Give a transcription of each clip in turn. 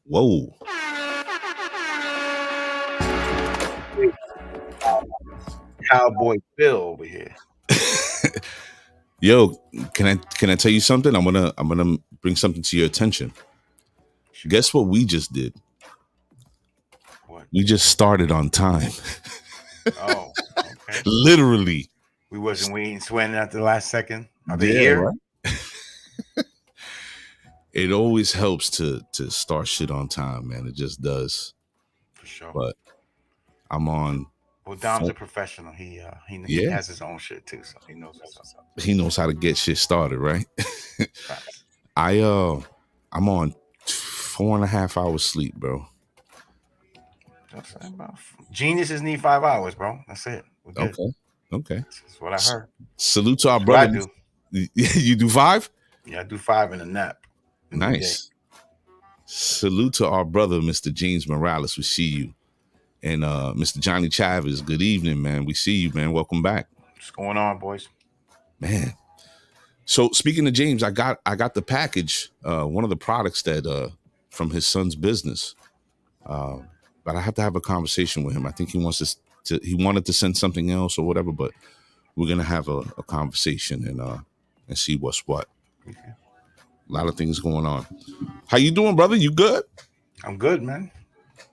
Whoa. Cowboy Bill over here. Yo, can I tell you something? I'm gonna bring something to your attention. Guess what we just did? What? We just started on time. Oh, okay. Literally. We wasn't waiting, sweating at the last second. Are they Yeah, here? right. It always helps to start shit on time, man. It just does. For sure. But I'm on. Well, Dom's a professional. He Yeah, has his own shit too, so he knows what's up. he knows how to get shit started, right? Facts. I'm on 4.5 hours sleep, bro. That's about geniuses need 5 hours, bro. That's it. We're good. Okay. That's what I heard. Salute to our That's what I brother. do. You do 5? Yeah, I do 5 in a nap. Nice. Salute to our brother, Mr. James Morales. We see you. And Mr. Johnny Chavez, good evening, man. We see you, man. Welcome back. What's going on, boys? Man. So speaking of James, I got the package, one of the products that from his son's business. But I have to have a conversation with him. I think he wants he wanted to send something else or whatever, but we're gonna have a conversation and see what's what. Okay. A lot of things going on. How you doing, brother? You good? I'm good, man.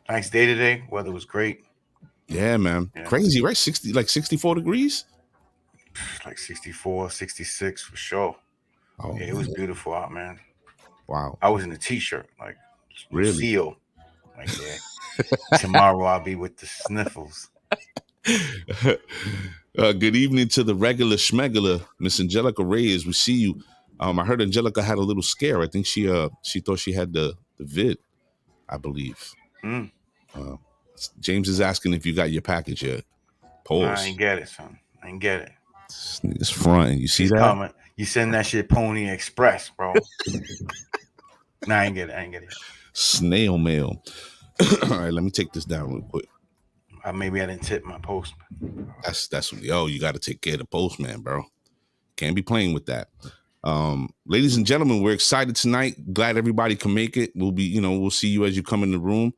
Nice day today. Weather was great. Yeah, man. Yeah. Crazy, right? 64 degrees? Like 64, 66 for sure. Oh, yeah, it was beautiful out, man. Wow. I was in a t-shirt, like really? seal. Like, yeah. Tomorrow I'll be with the sniffles. Good evening to the regular schmegular, Miss Angelica Reyes. We see you. I heard Angelica had a little scare. I think she thought she had the vid, I believe. James is asking if you got your package yet. Pause. I ain't get it, son. I ain't get it. This nigga's fronting. You see that? Coming. You send that shit Pony Express, bro. Nah, I ain't get it. Snail mail. All right, let me take this down real quick. Maybe I didn't tip my postman. That's you got to take care of the postman, bro. Can't be playing with that. Ladies and gentlemen, we're excited tonight. Glad everybody can make it. We'll see you as you come in the room.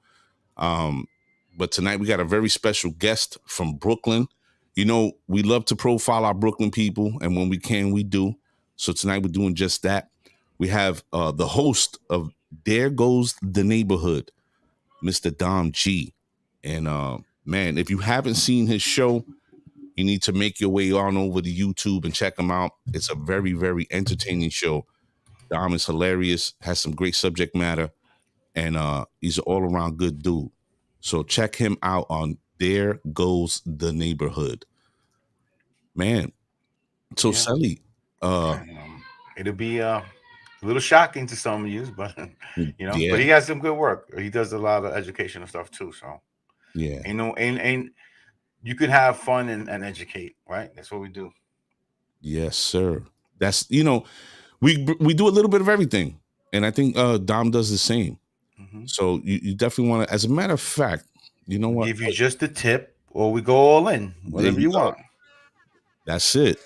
But tonight we got a very special guest from Brooklyn. You know, we love to profile our Brooklyn people, and when we can, we do. So tonight we're doing just that. We have the host of There Goes the Neighborhood, Mr. Dom G. And man, if you haven't seen his show, you need to make your way on over to YouTube and check him out. It's a very, very entertaining show. Dom is hilarious, has some great subject matter, and he's an all-around good dude. So check him out on There Goes the Neighborhood. Man. So yeah. Sally, it'll be a little shocking to some of you, but but he has some good work. He does a lot of educational stuff too. So yeah, ain't you could have fun and educate, right? That's what we do. Yes, sir. That's we do a little bit of everything, and I think Dom does the same. Mm-hmm. So you definitely want to. As a matter of fact, you know what? Give you just a tip, or we go all in, whatever you want. That's it.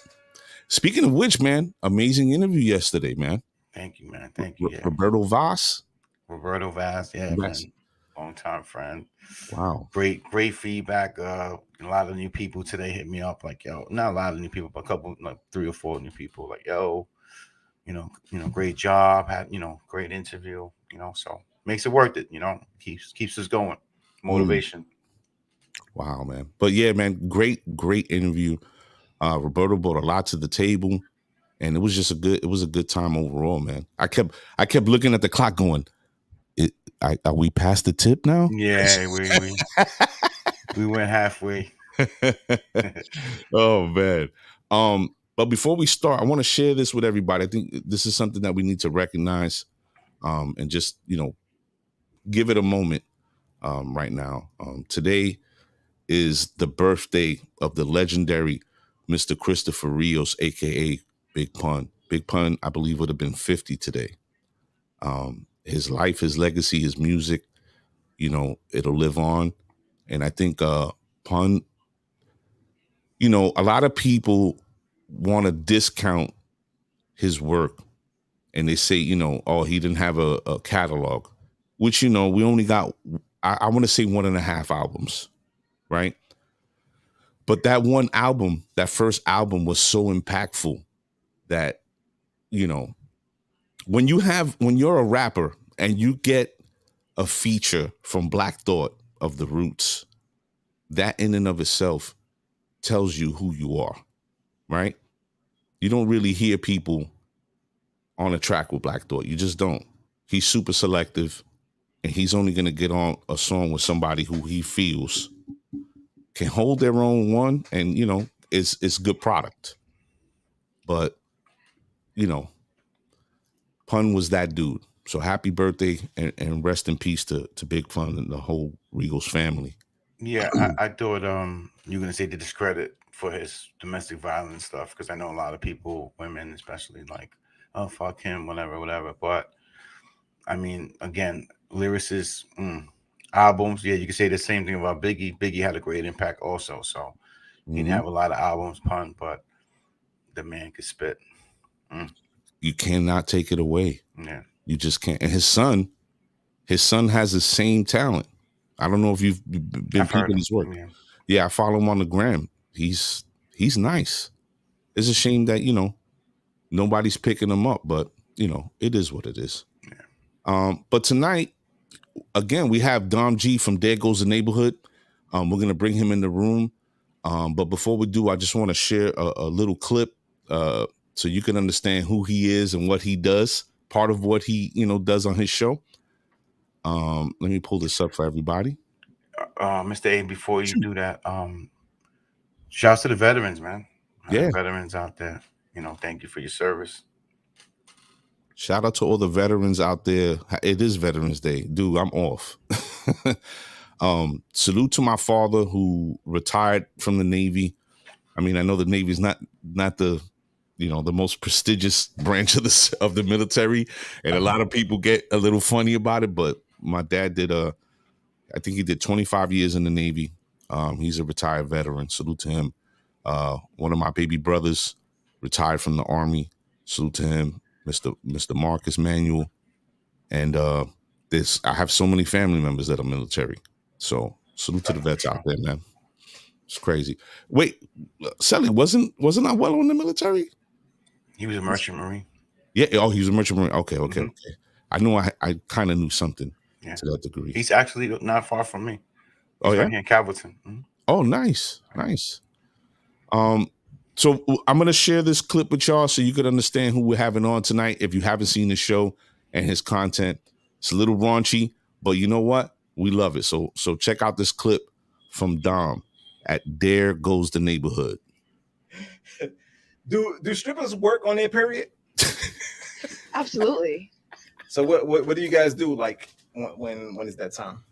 Speaking of which, man, amazing interview yesterday, man. Thank you, man. Thank you. Yeah. Roberto Vaz, yeah, man. Long time friend. Wow. Great feedback. A lot of new people today hit me up like, yo, not a lot of new people, but a couple, like 3 or 4 new people, like, yo, great job, had, great interview, so makes it worth it, keeps us going. Motivation. Wow, man. But yeah, man, great interview. Roberto brought a lot to the table, and it was just a good time overall, man. I kept looking at the clock going, are we past the tip now? Yeah, we went halfway. Oh man. But before we start, I want to share this with everybody. I think this is something that we need to recognize, and just give it a moment right now. Today is the birthday of the legendary Mr. Christopher Rios, aka Big Pun. Big Pun, I believe, would have been 50 today. His life, his legacy, his music, it'll live on. And I think Pun, a lot of people want to discount his work, and they say, oh, he didn't have a catalog. which, we only got, I want to say 1.5 albums, right? But that one album, that first album was so impactful that, when you're a rapper and you get a feature from Black Thought of the Roots, that in and of itself tells you who you are, right? You don't really hear people on a track with Black Thought. You just don't. He's super selective, and he's only going to get on a song with somebody who he feels can hold their own one, and it's good product. But Pun was that dude. So happy birthday and rest in peace to Big Pun and the whole Regals family. Yeah, I thought you were gonna say the discredit for his domestic violence stuff, because I know a lot of people, women especially, like, oh, fuck him, whatever. But I mean, again, lyricists, albums, yeah, you can say the same thing about Biggie. Biggie had a great impact also. So he didn't have a lot of albums, Pun, but the man could spit. You cannot take it away. Yeah. You just can't. And his son has the same talent. I don't know if you've been peeping his work. Yeah, I follow him on the gram. He's nice. It's a shame that, nobody's picking him up, but it is what it is. Yeah. But tonight, again, we have Dom G from Daregoesdaneighborhood. We're gonna bring him in the room. But before we do, I just want to share a little clip so you can understand who he is and what he does. Part of what he does on his show. Let me pull this up for everybody. Mr. A, before you do that, shouts to the veterans, man. Yeah, veterans out there. Thank you for your service. Shout out to all the veterans out there. It is Veterans Day, dude. I'm off. Salute to my father who retired from the Navy. I mean, I know the Navy's not the the most prestigious branch of the military, and a lot of people get a little funny about it. But my dad did I think he did 25 years in the Navy. He's a retired veteran. Salute to him. One of my baby brothers retired from the Army. Salute to him, Mr. Marcus Manuel. And I have so many family members that are military. So salute to the vets out there, man. It's crazy. Wait, Sally, wasn't I well in the military? He was a merchant marine. Yeah. Oh, he was a merchant marine. Okay. I knew I kind of knew something to that degree. He's actually not far from me. He's right here in Calverton. Mm-hmm. Oh, nice. So I'm gonna share this clip with y'all so you can understand who we're having on tonight. If you haven't seen the show and his content, it's a little raunchy, but you know what? We love it. So check out this clip from Dom at Daregoesdaneighborhood. Do strippers work on their period? Absolutely. So what do you guys do, like when is that time?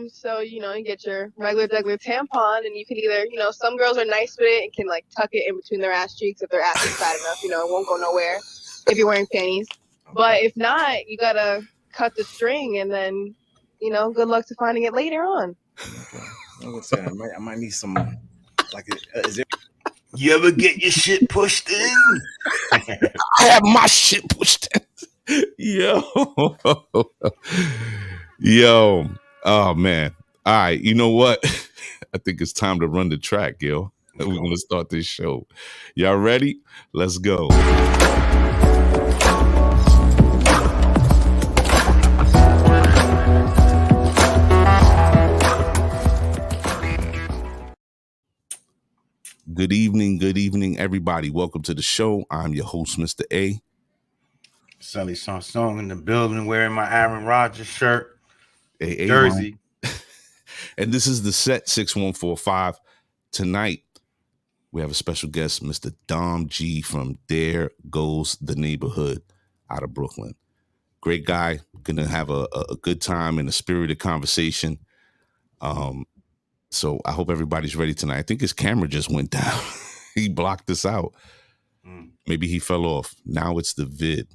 So you get your regular tampon, and you can either, some girls are nice with it and can like tuck it in between their ass cheeks if their ass is fat enough, it won't go nowhere if you're wearing panties. But if not, you gotta cut the string, and then good luck to finding it later on. Okay. I would say I might need some, like, is it? You ever get your shit pushed in? I have my shit pushed in. Yo. Oh, man. All right. You know what? I think it's time to run the track, yo. We're going to start this show. Y'all ready? Let's go. Good evening, everybody. Welcome to the show. I'm your host, Mr. A. Sully Song in the building, wearing my Aaron Rodgers shirt. Jersey. And this is the set 6145. Tonight, we have a special guest, Mr. Dom G from Daregoesdaneighborhood out of Brooklyn. Great guy. Gonna have a good time and a spirited conversation. So I hope everybody's ready tonight. I think his camera just went down. He blocked us out. Maybe he fell off. Now it's the vid.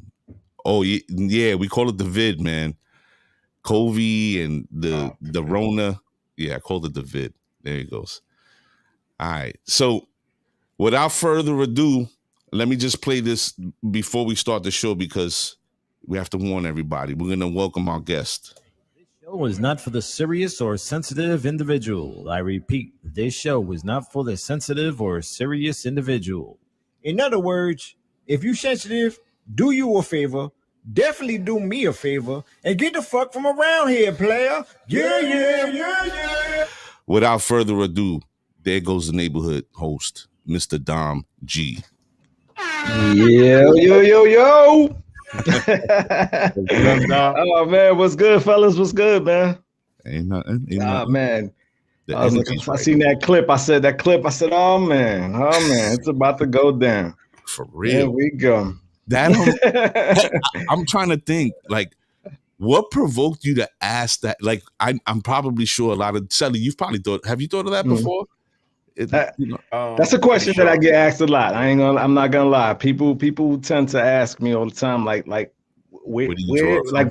Oh, yeah, we call it the vid, man. COVID and the Rona. Yeah, I called it the vid. There he goes. All right. So without further ado, let me just play this before we start the show, because we have to warn everybody. We're going to welcome our guest. This show is not for the serious or sensitive individual. I repeat, this show is not for the sensitive or serious individual. In other words, if you sensitive, do you a favor. Definitely do me a favor and get the fuck from around here, player. Yeah. Without further ado, there goes the neighborhood host, Mr. Dom G. Yo. Oh man, what's good, fellas? What's good, man? Ain't nothing. Man. I seen that clip. I said, oh man, it's about to go down. For real. Here we go. I'm trying to think, like, what provoked you to ask that? Like, I'm probably sure a lot of Shelly, have you thought of that before? That's a question that I get asked a lot. I'm not gonna lie. People tend to ask me all the time, like where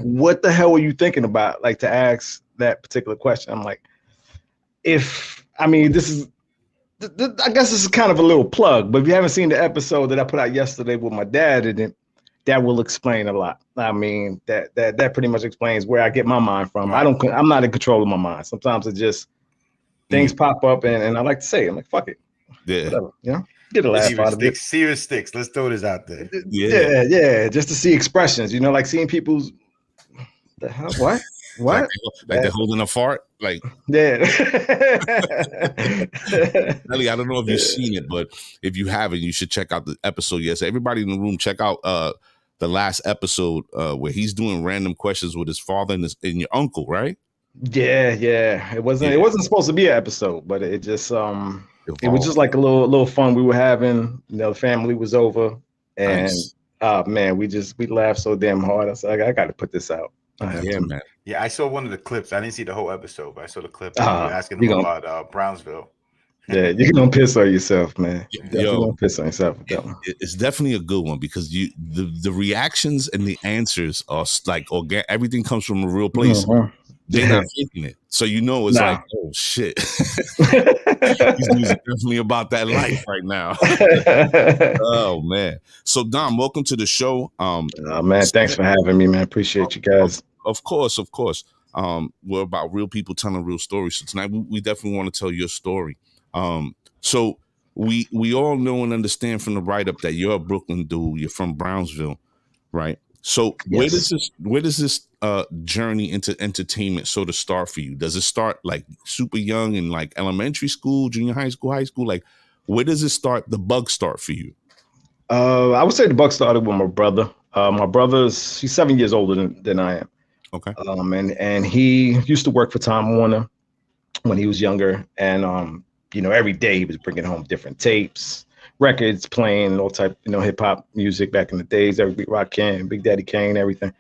what the hell were you thinking about? Like, to ask that particular question. I'm like, this is I guess this is kind of a little plug, but if you haven't seen the episode that I put out yesterday with my dad in it, that will explain a lot. I mean, that pretty much explains where I get my mind from. I'm not in control of my mind. Sometimes it just things pop up and I like to say, I'm like, fuck it. Yeah. Whatever, get a laugh out of it. Serious sticks. Let's throw this out there. Yeah. Just to see expressions, like seeing people's the hell, what? Like they're holding a fart? Like, yeah. Ellie, I don't know if you've seen it, but if you haven't, you should check out the episode. Yes, everybody in the room, check out the last episode where he's doing random questions with his father and your uncle, right? Yeah. It wasn't supposed to be an episode, but it just it was just like a little fun we were having. The family was over, and man, we laughed so damn hard. I said, I got to put this out. Man. Yeah, I saw one of the clips. I didn't see the whole episode, but I saw the clip asking him about Brownsville. Yeah, you're gonna piss on yourself, man. You're gonna piss on yourself with that one. It's definitely a good one because the reactions and the answers are like everything comes from a real place. They're not faking it, so it's like, oh shit, he's definitely about that life right now. Oh man, so Dom, welcome to the show. Man, thanks for having me, man. Appreciate you guys. Of course. We're about real people telling real stories. So tonight we definitely want to tell your story. So we all know and understand from the write-up that you're a Brooklyn dude. You're from Brownsville, right? So yes. Where does this journey into entertainment sort of start for you? Does it start like super young in like elementary school, junior high school? Like, where does it start? The bug start for you? I would say the bug started with my brother. My brother's he's 7 years older than I am. Okay. And he used to work for Time Warner when he was younger, and every day he was bringing home different tapes, records, playing all type, hip hop music back in the days, every VIAcom, Big Daddy Kane, everything.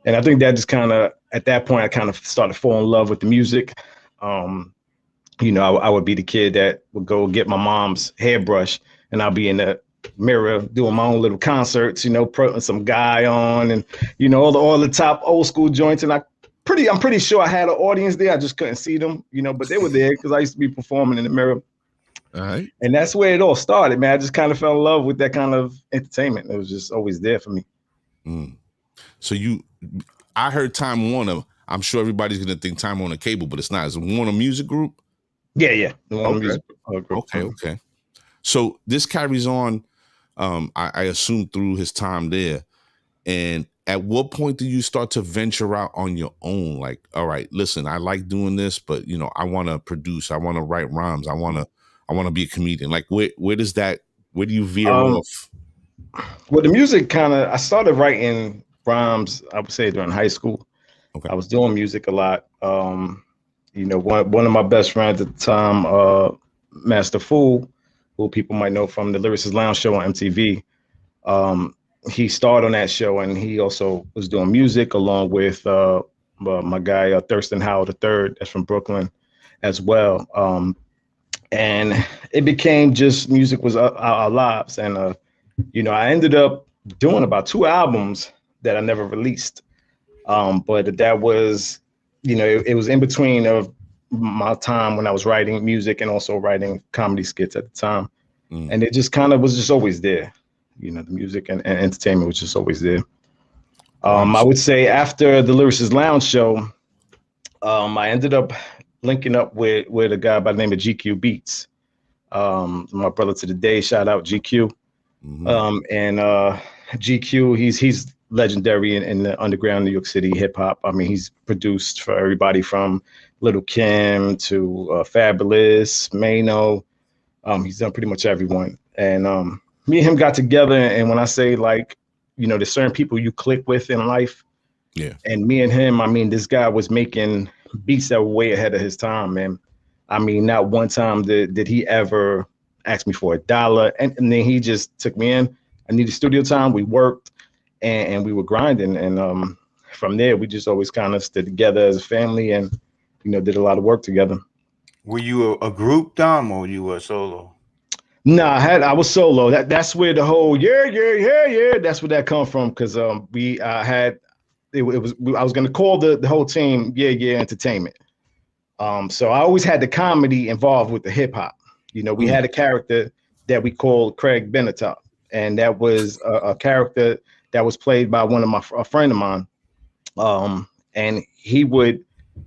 And I think that just kind of, at that point, I kind of started falling in love with the music. I would be the kid that would go get my mom's hairbrush, and I'll be in the mirror doing my own little concerts, putting some guy on, and all the top old school joints. And I'm pretty sure I had an audience there. I just couldn't see them, but they were there because I used to be performing in the mirror. All right. And that's where it all started, man. I just kind of fell in love with that kind of entertainment. It was just always there for me. So I heard Time Warner. I'm sure everybody's gonna think Time Warner Cable, but it's not. It's a Warner Music Group. Yeah. The Warner Music Group. Okay. So this carries on. I assume through his time there. And at what point do you start to venture out on your own? Like, all right, listen, I like doing this, but I want to produce. I want to write rhymes. I want to be a comedian. Like, where do you veer off? Well, the music I started writing rhymes, I would say, during high school. Okay. I was doing music a lot. One of my best friends at the time, Master Fool, who people might know from the Lyricist Lounge show on MTV. He starred on that show, and he also was doing music along with my guy, Thurston Howell III, that's from Brooklyn as well. And it became just music was our lives. And, I ended up doing about 2 albums that I never released. But that was, it was in between of my time when I was writing music and also writing comedy skits at the time. And it just kind of was just always there. The music and entertainment was just always there. I would say after the Lyricist Lounge show, I ended up linking up with a guy by the name of GQBeats. My brother to the day, shout out GQ. And GQ, he's legendary in the underground New York City hip hop. I mean, he's produced for everybody from Little Kim to Fabulous, Mano. He's done pretty much everyone. And me and him got together. And when I say, like, you know, there's certain people you click with in life. Yeah. And me and him, I mean, this guy was making beats that were way ahead of his time, man. I mean, not one time did he ever ask me for $1. And then he just took me in. I needed studio time. We worked and we were grinding. And from there, we just always kind of stood together as a family and, you know, did a lot of work together. Were you a group, Dom, or were you a solo? No, I was solo. That's where the whole yeah. That's where that come from. Because I was gonna call the whole team Yeah Entertainment. So I always had the comedy involved with the hip hop. You know, we had a character that we called Craig Benatar, and that was a character that was played by a friend of mine. And he would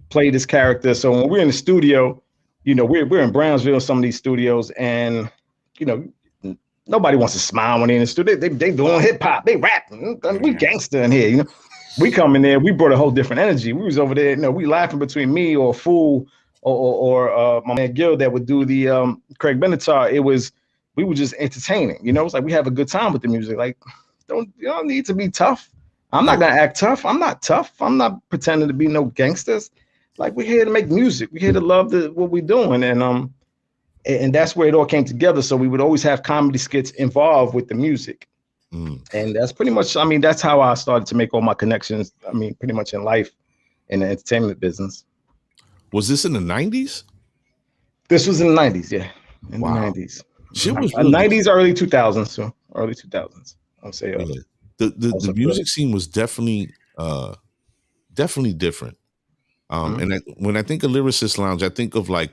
play this character. So when we're in the studio, you know, we're in Brownsville, some of these studios, and you know, nobody wants to smile when they're in the studio. They doing hip hop, they rapping. We gangster in here, you know. We come in there, we brought a whole different energy. We was over there, you know, we laughing between me or Fool or my man Gil that would do the Craig Benatar. We were just entertaining, you know. It's like we have a good time with the music. Like, you don't need to be tough. I'm not gonna act tough. I'm not tough. I'm not pretending to be no gangsters. Like, we're here to make music. We're here to love what we're doing, and that's where it all came together. So we would always have comedy skits involved with the music. And that's pretty much, I mean, that's how I started to make all my connections. I mean, pretty much in life, in the entertainment business. Was this in the 90s? This was in the 90s, yeah. In the 90s. Shit was 90s, early 2000s. So early 2000s, I'll say. The music scene was definitely different. And when I think of Lyricist Lounge, I think of like,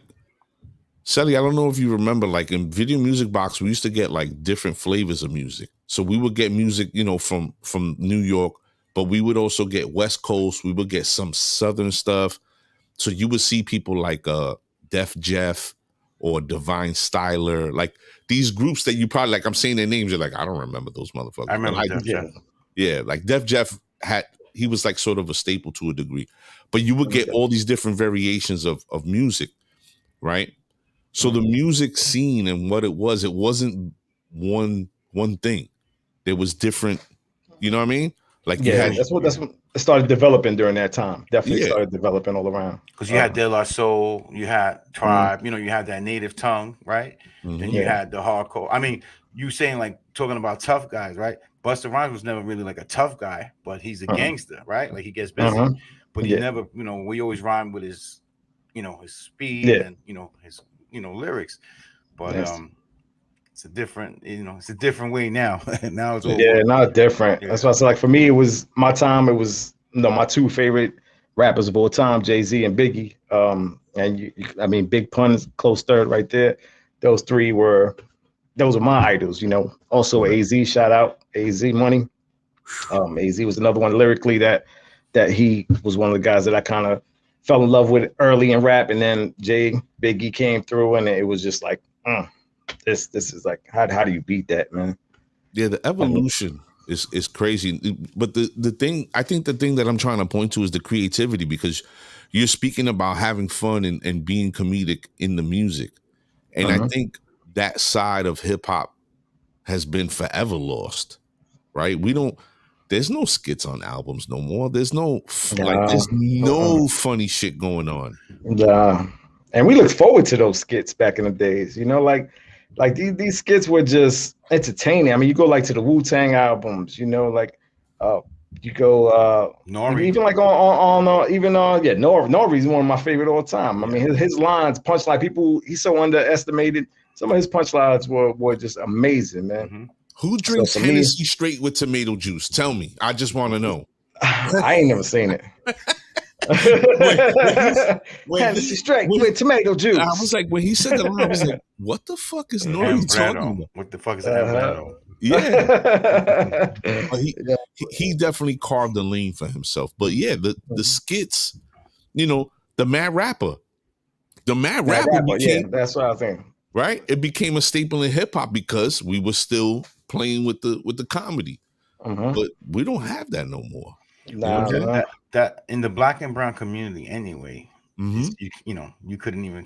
Sally, I don't know if you remember, like in Video Music Box, we used to get like different flavors of music. So we would get music, you know, from New York, but we would also get West Coast. We would get some Southern stuff. So you would see people like Def Jeff or Divine Styler, like these groups that you probably, like, I'm saying their names, you're like, I don't remember those motherfuckers. I remember Def Jeff. Yeah, like Def Jeff he was like sort of a staple to a degree. But you would get all these different variations of music, right? So the music scene and what it wasn't one thing. There was different, you know what I mean? Like that's what it started developing during that time. Definitely started developing all around. Because you had De La Soul, you had Tribe, you know, you had that native tongue, right? Then you had the hardcore. I mean, you saying like talking about tough guys, right? Busta Rhymes was never really like a tough guy, but he's a gangster, right? Like he gets busy, but he never, you know, we always rhyme with his, you know, his speed and, you know, his, you know, lyrics. But it's a different, you know, it's a different way now. Now it's not different. That's why I said, like, for me, it was my time. It was, you know, my two favorite rappers of all time, Jay-Z and Biggie. I mean, Big Pun is close third right there. Those were my idols, you know. Also AZ, shout out AZ Money. AZ was another one lyrically that he was one of the guys that I kind of fell in love with early in rap, and then Biggie came through, and it was just like, this is like, how do you beat that, man? Yeah, the evolution is crazy. But the thing that I'm trying to point to is the creativity, because you're speaking about having fun and being comedic in the music. And I think that side of hip hop has been forever lost, right? There's no skits on albums no more. There's no funny shit going on. Yeah. And we looked forward to those skits back in the days, you know, like these skits were just entertaining. I mean, you go like to the Wu-Tang albums, you know, like you go Nori. Even like Nori's one of my favorite all time. I mean, his lines, punchline, he's so underestimated. Some of his punchlines were just amazing, man. Who drinks Hennessy straight with tomato juice? Tell me. I just want to know. I ain't never seen it. Hennessy straight with tomato juice. I was like, when he said the line, I was like, what the fuck is Nori talking about? What the fuck is that? Yeah. He definitely carved a lane for himself. But yeah, the skits, the Mad Rapper. The Mad Rapper became, that's what I think. Right? It became a staple in hip hop because we were still playing with the comedy. But we don't have that no more. That in the black and brown community anyway. You couldn't even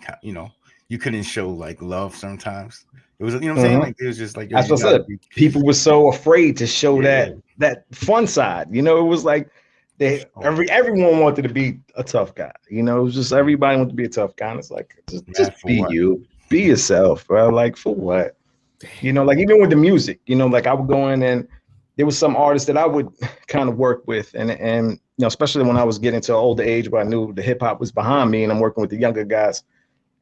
you couldn't show like love sometimes. It was, what I'm saying? Like, it was just like, that's what I said. People were so afraid to show that fun side. It was like everyone wanted to be a tough guy. It was just everybody wanted to be a tough guy. And it's like, just be you, be yourself, bro. Like, for what? Like, even with the music, like I would go in and there was some artists that I would kind of work with, and especially when I was getting to an older age where I knew the hip hop was behind me and I'm working with the younger guys,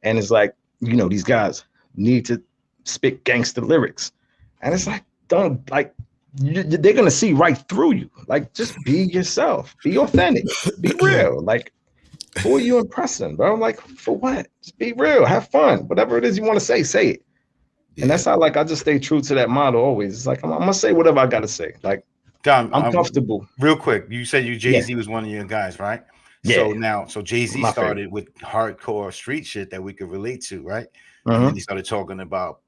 and it's like, these guys need to spit gangster lyrics, and it's like, don't, like, they're gonna see right through you. Like, just be yourself, be authentic, be real. Like, who are you impressing, bro? Like, for what? Just be real, have fun, whatever it is you want to say it. And that's how, like, I just stay true to that motto always. It's like, I'm gonna say whatever I gotta say. Like, Dom, I'm comfortable. Real quick, you said Jay-Z was one of your guys, right? So Jay-Z started with hardcore street shit that we could relate to, right? And then he started talking about,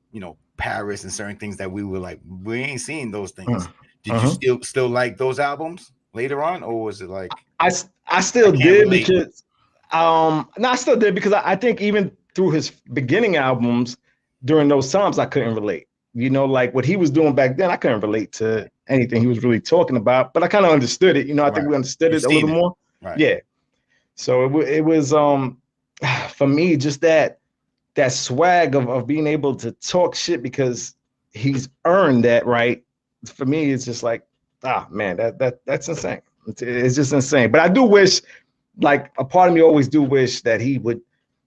Paris and certain things that we were like, we ain't seeing those things. Did you still like those albums later on, or was it like I still did because I still did because I think even through his beginning albums during those times I couldn't relate. Like what he was doing back then, I couldn't relate to anything he was really talking about, but I kind of understood it. I think we understood it a little more. Right. Yeah. So it was for me just that swag of being able to talk shit because he's earned that, right? For me, it's just like, man, that's insane. It's just insane. But I do wish, like, a part of me always do wish that he would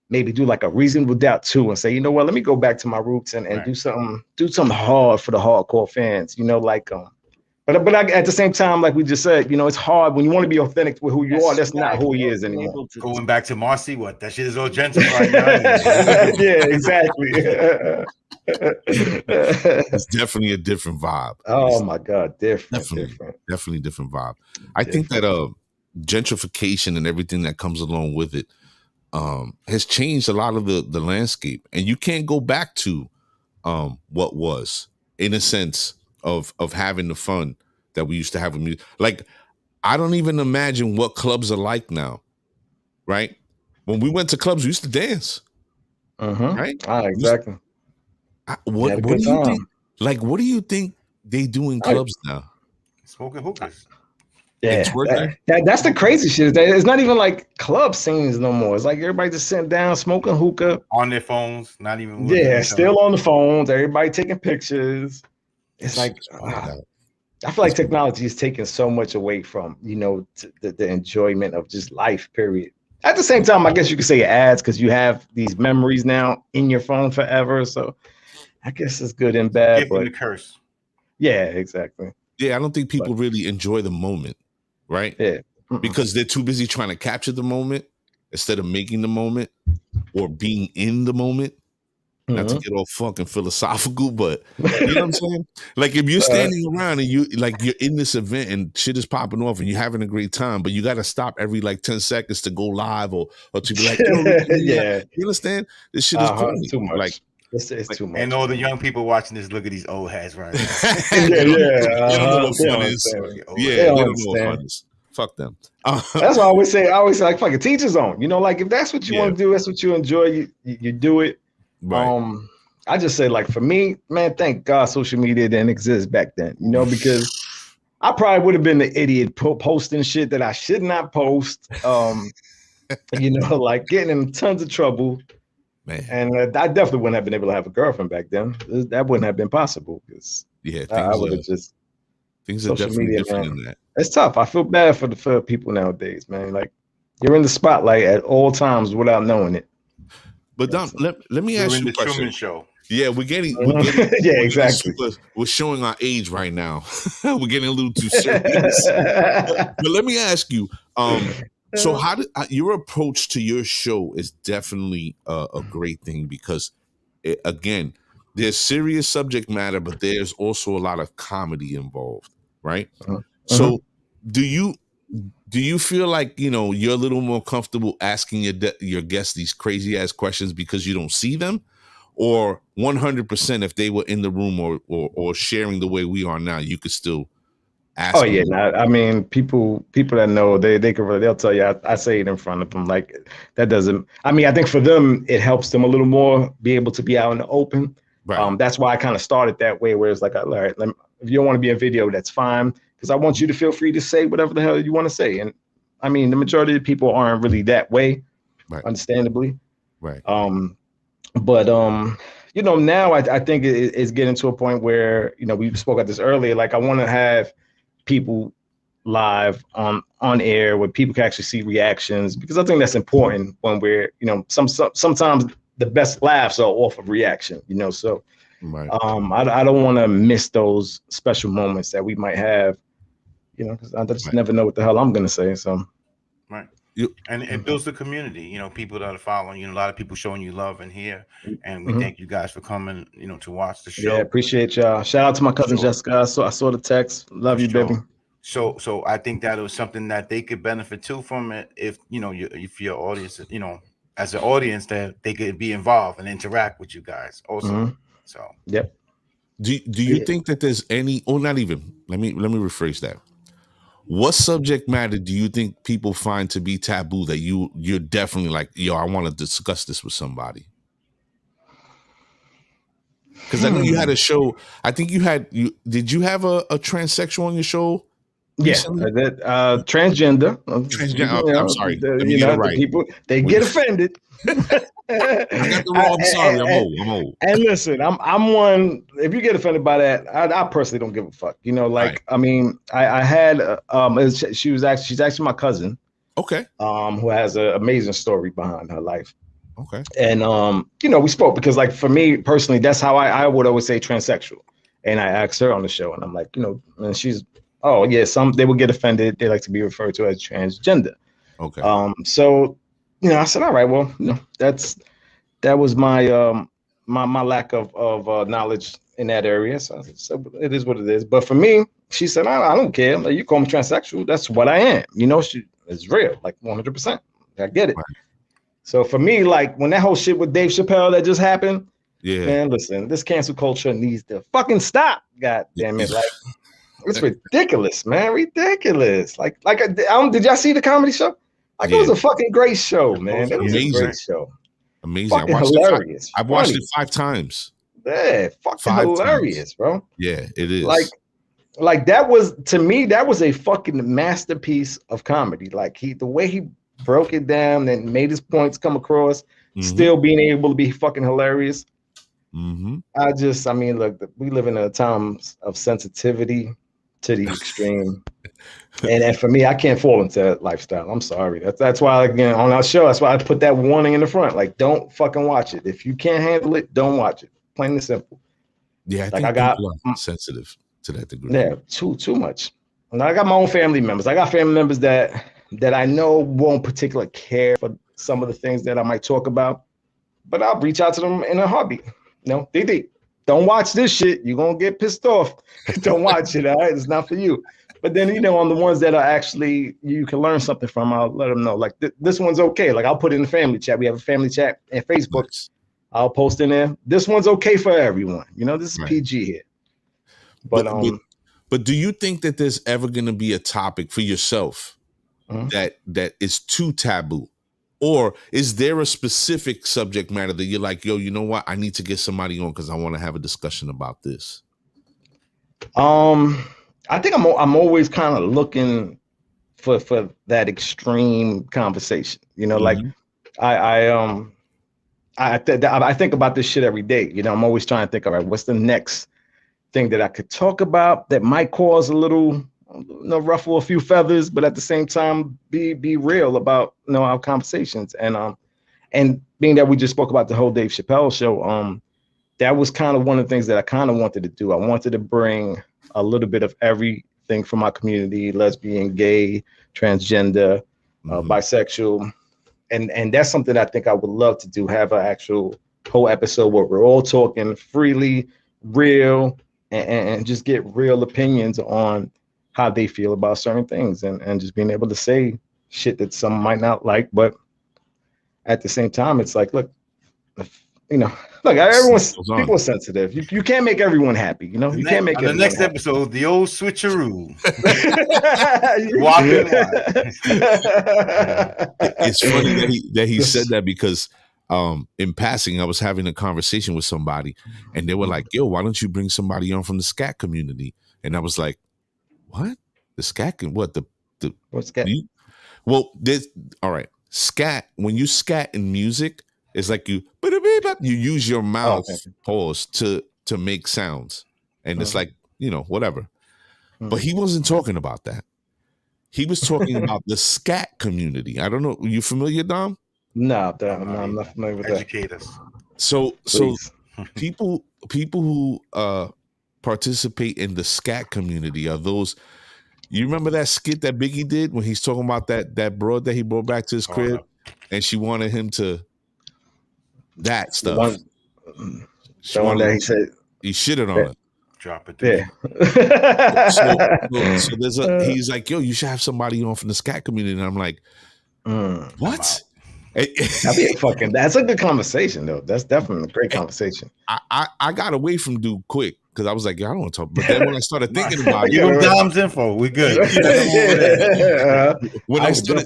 maybe do like a Reasonable Doubt 2 and say, you know what, let me go back to my roots and do something hard for the hardcore fans, like but at the same time, like we just said, it's hard when you want to be authentic with who you are. That's not who he is anymore. Going back to Marcy, what that shit is all gentrified now. Yeah, exactly. It's definitely a different vibe. Oh my God, definitely different vibe. I think that gentrification and everything that comes along with it has changed a lot of the landscape, and you can't go back to what was, in a sense of having the fun that we used to have with music. Like, I don't even imagine what clubs are like now, right? When we went to clubs, we used to dance, right? Exactly. What do you think? Like, what do you think they do in clubs now? Smoking hookahs. Yeah, that's the crazy shit. It's not even like club scenes no more. It's like everybody just sitting down, smoking hookah on their phones, not even. Still on the phones. Everybody taking pictures. It's like I feel like technology is taking so much away from the enjoyment of just life. Period. At the same time, I guess you could say it adds because you have these memories now in your phone forever. So I guess it's good and bad. Gift and the curse. Yeah, exactly. Yeah, I don't think people really enjoy the moment. Right? Yeah. Because they're too busy trying to capture the moment instead of making the moment or being in the moment. Not to get all fucking philosophical, but you know what I'm saying? Like, if you're standing around and you're in this event and shit is popping off and you're having a great time, but you got to stop every like 10 seconds to go live or to be like, you understand? This shit is corny. Too much. Like, it's too much. And all the young people watching this, look at these old heads right now. They don't know what fun is. Yeah, they don't know what fun is. Fuck them. That's why I always say, like, fucking teach his own. Like, if that's what you want to do, that's what you enjoy, you do it. Right. I just say, like, for me, man, thank God social media didn't exist back then, because I probably would have been the idiot posting shit that I should not post. Like getting in tons of trouble. Man. And I definitely wouldn't have been able to have a girlfriend back then. That wouldn't have been possible because I would have just. Things are definitely different than that. It's tough. I feel bad for people nowadays, man. Like, you're in the spotlight at all times without knowing it. But Dom, let me ask you a question. Truman Show. Yeah, we're getting yeah, exactly. We're showing our age right now. We're getting a little too serious. but let me ask you, so how did your approach to your show is definitely a great thing because again, there's serious subject matter, but there's also a lot of comedy involved, right? Uh-huh. So do you feel like, you know, you're a little more comfortable asking your guests these crazy ass questions because you don't see them, or 100% if they were in the room or sharing the way we are now, you could still ask? Oh yeah, I mean, people that know, they'll tell you I say it in front of them. Like that doesn't. I mean, I think for them it helps them a little more be able to be out in the open. Right. That's why I kind of started that way, where it's like, all right, if you don't want to be in video, that's fine, because I want you to feel free to say whatever the hell you want to say. And I mean, the majority of people aren't really that way, Right. understandably. Right. But you know, now I think it's getting to a point where, you know, we spoke about this earlier. Like I want to have people live on air where people can actually see reactions, because I think that's important when we're, you know, sometimes the best laughs are off of reaction, you know. So Right. I don't want to miss those special moments that we might have, you know, because I just never know what the hell I'm gonna say. So right. And it builds the community, you know, people that are following, you know, a lot of people showing you love in here, and we thank you guys for coming, you know, to watch the show. Yeah, appreciate y'all. Shout out to my cousin Jessica. I saw the text. Love you, baby. So I think that was something that they could benefit too from it, if you know, if your audience, you know, as an audience, that they could be involved and interact with you guys also. So yep. Do you think that there's any, or not even, let me rephrase that. What subject matter do you think people find to be taboo that you're definitely like, yo, I want to discuss this with somebody? Because I know you had a show. I think did you have a transsexual on your show? Yes, transgender. Transgender. I'm sorry. The people, they get offended. I got the wrong. I'm sorry. I'm old. And listen, I'm one. If you get offended by that, I personally don't give a fuck. You know, like right. I mean, I had she's actually my cousin. Okay. Who has an amazing story behind her life. Okay. And you know, we spoke because, like, for me personally, that's how I would always say transsexual. And I asked her on the show, and I'm like, you know, and she's, oh yeah, they will get offended. They like to be referred to as transgender. Okay. So, you know, I said, all right, well, you know, that was my my lack of knowledge in that area. So it is what it is. But for me, she said, I don't care. Like, you call me transsexual, that's what I am. You know, it's real, like 100%. I get it. Right. So for me, like when that whole shit with Dave Chappelle that just happened, yeah, man, listen, this cancel culture needs to fucking stop. God damn it, like it's ridiculous, man, ridiculous. Like did y'all see the comedy show? Like, it was a fucking great show, man. It was a great show. Amazing. Fucking hilarious. I've watched it 5 times. Yeah, fucking hilarious, bro. Yeah, it is. Like that was, to me, that was a fucking masterpiece of comedy. Like the way he broke it down and made his points come across, still being able to be fucking hilarious. I mean, look, we live in a time of sensitivity to the extreme. And for me, I can't fall into that lifestyle. I'm sorry. That's why, again, on our show, that's why I put that warning in the front. Like, don't fucking watch it. If you can't handle it, don't watch it. Plain and simple. Yeah, I think people are sensitive to that degree. Yeah, too much. And I got my own family members. I got family members that I know won't particularly care for some of the things that I might talk about, but I'll reach out to them in a heartbeat. You know, Didi, don't watch this shit. You're gonna get pissed off. Don't watch it. All right, it's not for you. But then, you know, on the ones that are actually you can learn something from, I'll let them know. Like this one's okay. Like, I'll put it in the family chat. We have a family chat and Facebook. Nice. I'll post in there. This one's okay for everyone. You know, this is PG here. But do you think that there's ever going to be a topic for yourself that is too taboo? Or is there a specific subject matter that you're like, yo, you know what? I need to get somebody on because I want to have a discussion about this. I think I'm always kind of looking for that extreme conversation. You know, like I think about this shit every day. You know, I'm always trying to think, all right, what's the next thing that I could talk about that might cause a little, ruffle a few feathers, but at the same time be real about, our conversations. And being that we just spoke about the whole Dave Chappelle show, that was kind of one of the things that I kind of wanted to do. I wanted to bring a little bit of everything from my community: lesbian, gay, transgender, bisexual. And that's something I think I would love to do, have an actual whole episode where we're all talking freely, real, and just get real opinions on how they feel about certain things, and just being able to say shit that some might not like, but at the same time, it's like, look, you know, look, people are sensitive. You can't make everyone happy, you know. You can't make the next happy. episode, the old switcheroo. It's funny that he said that because in passing, I was having a conversation with somebody, and they were like, "Yo, why don't you bring somebody on from the scat community?" And I was like, "What? The scat? What the what's scat?" Well, there's all right. Scat. When you scat in music, it's like you use your mouth pause to make sounds, and it's like, you know, whatever. But he wasn't talking about that. He was talking about the scat community. I don't know. Are you familiar, Dom? No, I'm not familiar with that. Educate us. So people who participate in the scat community are those. You remember that skit that Biggie did when he's talking about that broad that he brought back to his crib, and she wanted him to that stuff. The one that he said he shitted on it. Drop it. Yeah. So there's he's like, yo, you should have somebody on from the scat community, and I'm like, what? That's a good conversation though. That's definitely a great conversation. I got away from dude quick because I was like, I don't want to talk. But then when I started thinking about it, you Dom's info, we good. When I started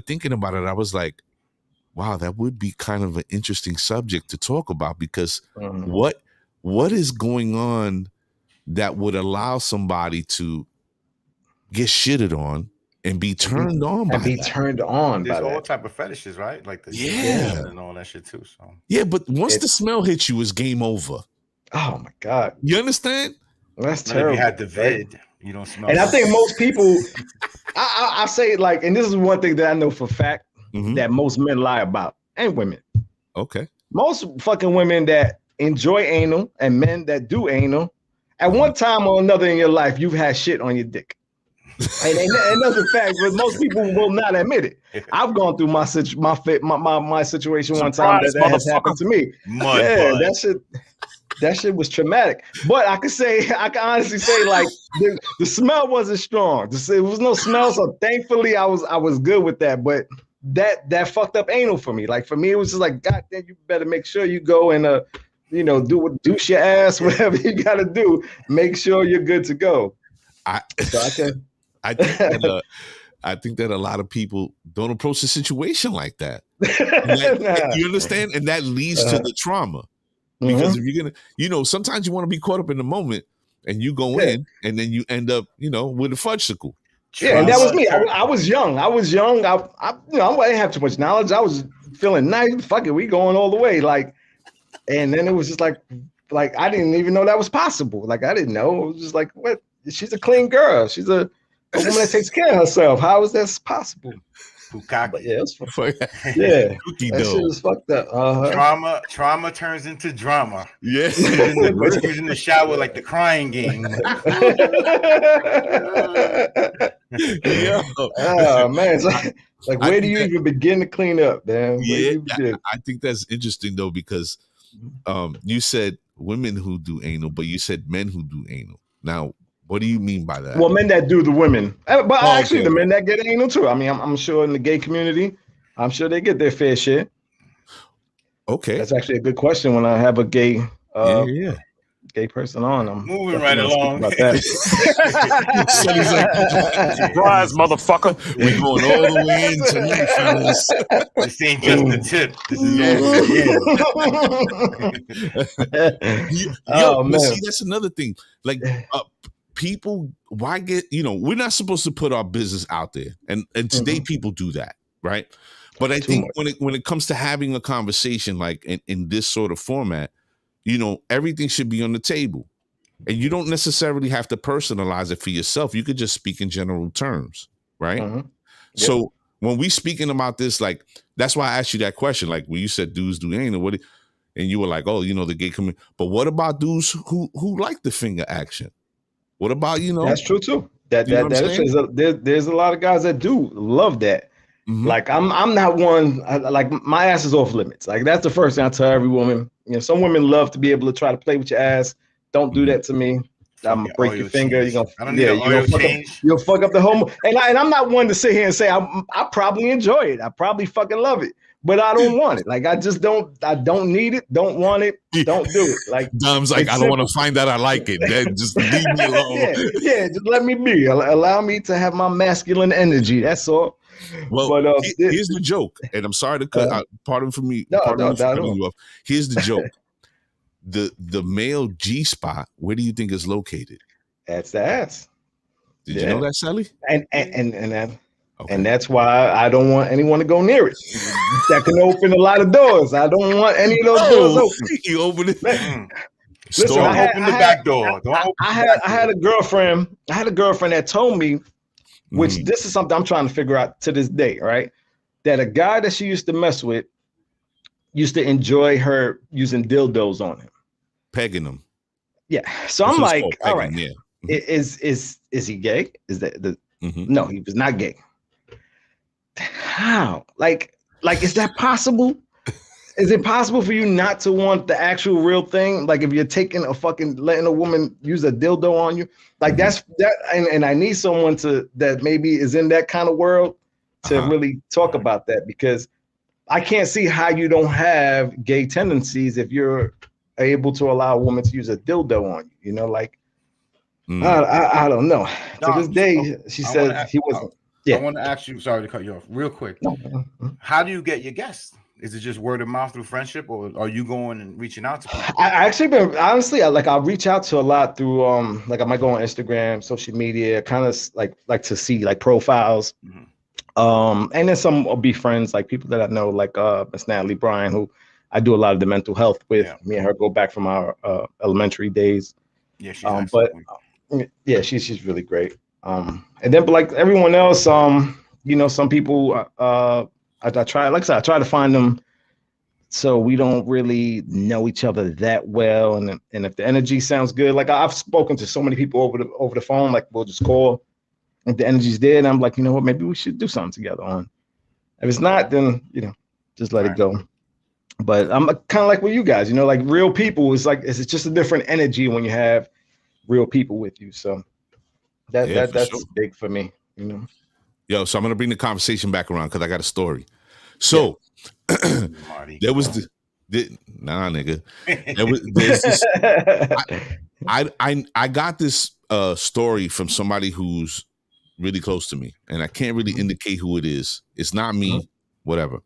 thinking about it, I was like, wow, that would be kind of an interesting subject to talk about because what is going on that would allow somebody to get shitted on and be turned on by that. There's all type of fetishes, right? Like the and all that shit too. So yeah, but once the smell hits you, it's game over. Oh my God. You understand? That's terrible. If you had the vid, you don't smell. And I think most people I say like, and this is one thing that I know for a fact that most men lie about, and women. Okay. Most fucking women that enjoy anal and men that do anal, at one time or another in your life, you've had shit on your dick. And that's a fact, but most people will not admit it. I've gone through my situation one time that has happened to me. That shit was traumatic. But I can honestly say, like, the smell wasn't strong. There was no smell, so thankfully I was good with that. But that fucked up anal for me. Like for me, it was just like, God damn, you better make sure you go and douche your ass, whatever you gotta do. Make sure you're good to go. I think that a lot of people don't approach the situation like that. You understand? And that leads to the trauma. Because if you're gonna, sometimes you want to be caught up in the moment and you go in and then you end up, with a fudgesicle. Yeah, and that was me. I was young. I didn't have too much knowledge. I was feeling nice. Fuck it, we going all the way. Like, and then it was just like I didn't even know that was possible. Like I didn't know. It was just like, what? She's a clean girl. She's a woman that takes care of herself. How is that possible? But yeah, it's yeah. That shit was fucked up. Trauma turns into drama. Yeah. He's in the shower like the crying game. Oh man, it's like where do you even begin to clean up, man? Yeah, I think that's interesting though because you said women who do anal, but you said men who do anal. Now, what do you mean by that? Well, men that do the women, but the men that get anal too. I mean, I'm sure in the gay community, I'm sure they get their fair share. Okay, that's actually a good question. When I have a gay, gay person on, I'm moving right along. About that. So he's like, surprise, motherfucker! We going all the way in tonight, fellas. This ain't just the tip. This is man. See, that's another thing. Like, people, why get? We're not supposed to put our business out there, and today people do that, right? But I think when it comes to having a conversation like in this sort of format, everything should be on the table. And you don't necessarily have to personalize it for yourself. You could just speak in general terms, right? Yep. So when we speaking about this, like, that's why I asked you that question. Like when you said dudes do anal, and you were like, oh, the gay community. But what about dudes who like the finger action? What about, That's true too. There's a lot of guys that do love that. Like I'm not one. Like my ass is off limits. Like that's the first thing I tell every woman. You know, some women love to be able to try to play with your ass. Don't do that to me. I'm gonna break your finger. You're gonna fuck up the whole. And I'm not one to sit here and say I probably enjoy it. I probably fucking love it, but I don't want it. Like I just don't. I don't need it. Don't want it. Don't do it. Like Dom's like I don't want to find out I like it. Then just leave me alone. yeah. Just let me be. Allow me to have my masculine energy. That's all. Well, but here's the joke, and I'm sorry to cut. Pardon for me. Pardon me for cutting you off. Here's the joke. The male G spot, where do you think is located? That's the ass. Did you know that, Sally? And that's why I don't want anyone to go near it. That can open a lot of doors. I don't want any of those doors open. You open it. Listen, open the back door. I had a girlfriend. I had a girlfriend that told me, which this is something I'm trying to figure out to this day, right? That a guy that she used to mess with used to enjoy her using dildos on him. Pegging him. Yeah. So I'm like, all right. Yeah. Is he gay? Is that the no, he was not gay. How? Like, is that possible? Is it possible for you not to want the actual real thing? Like if you're taking letting a woman use a dildo on you, like that's that. And I need someone that maybe is in that kind of world to really talk about that, because I can't see how you don't have gay tendencies if you're able to allow a woman to use a dildo on you. You know, like I don't know. To this day, she said he wasn't. I want to ask you. Sorry to cut you off, real quick. How do you get your guests? Is it just word of mouth through friendship, or are you going and reaching out to people? I actually been honestly, I'll reach out to a lot through like I might go on Instagram, social media, kind of like to see like profiles. And then some will be friends, like people that I know, like Miss Natalie Bryan, who I do a lot of the mental health with. Yeah. Me and her go back from our elementary days. Yeah, she's yeah, she's really great. And then, but like everyone else, you know, some people I try, like I said, I try to find them so we don't really know each other that well. And if the energy sounds good, like I've spoken to so many people over the phone, like we'll just call. If the energy's there, and I'm like, you know what, maybe we should do something together on. If it's not, then, you know, just let it go. But I'm kind of like with you guys, you know, like real people is like, it's just a different energy when you have real people with you. So that's big for me, you know. Yo, so I'm gonna bring the conversation back around because I got a story. So there was nah, nigga. There's this, I got this story from somebody who's really close to me, and I can't really indicate who it is. It's not me, whatever.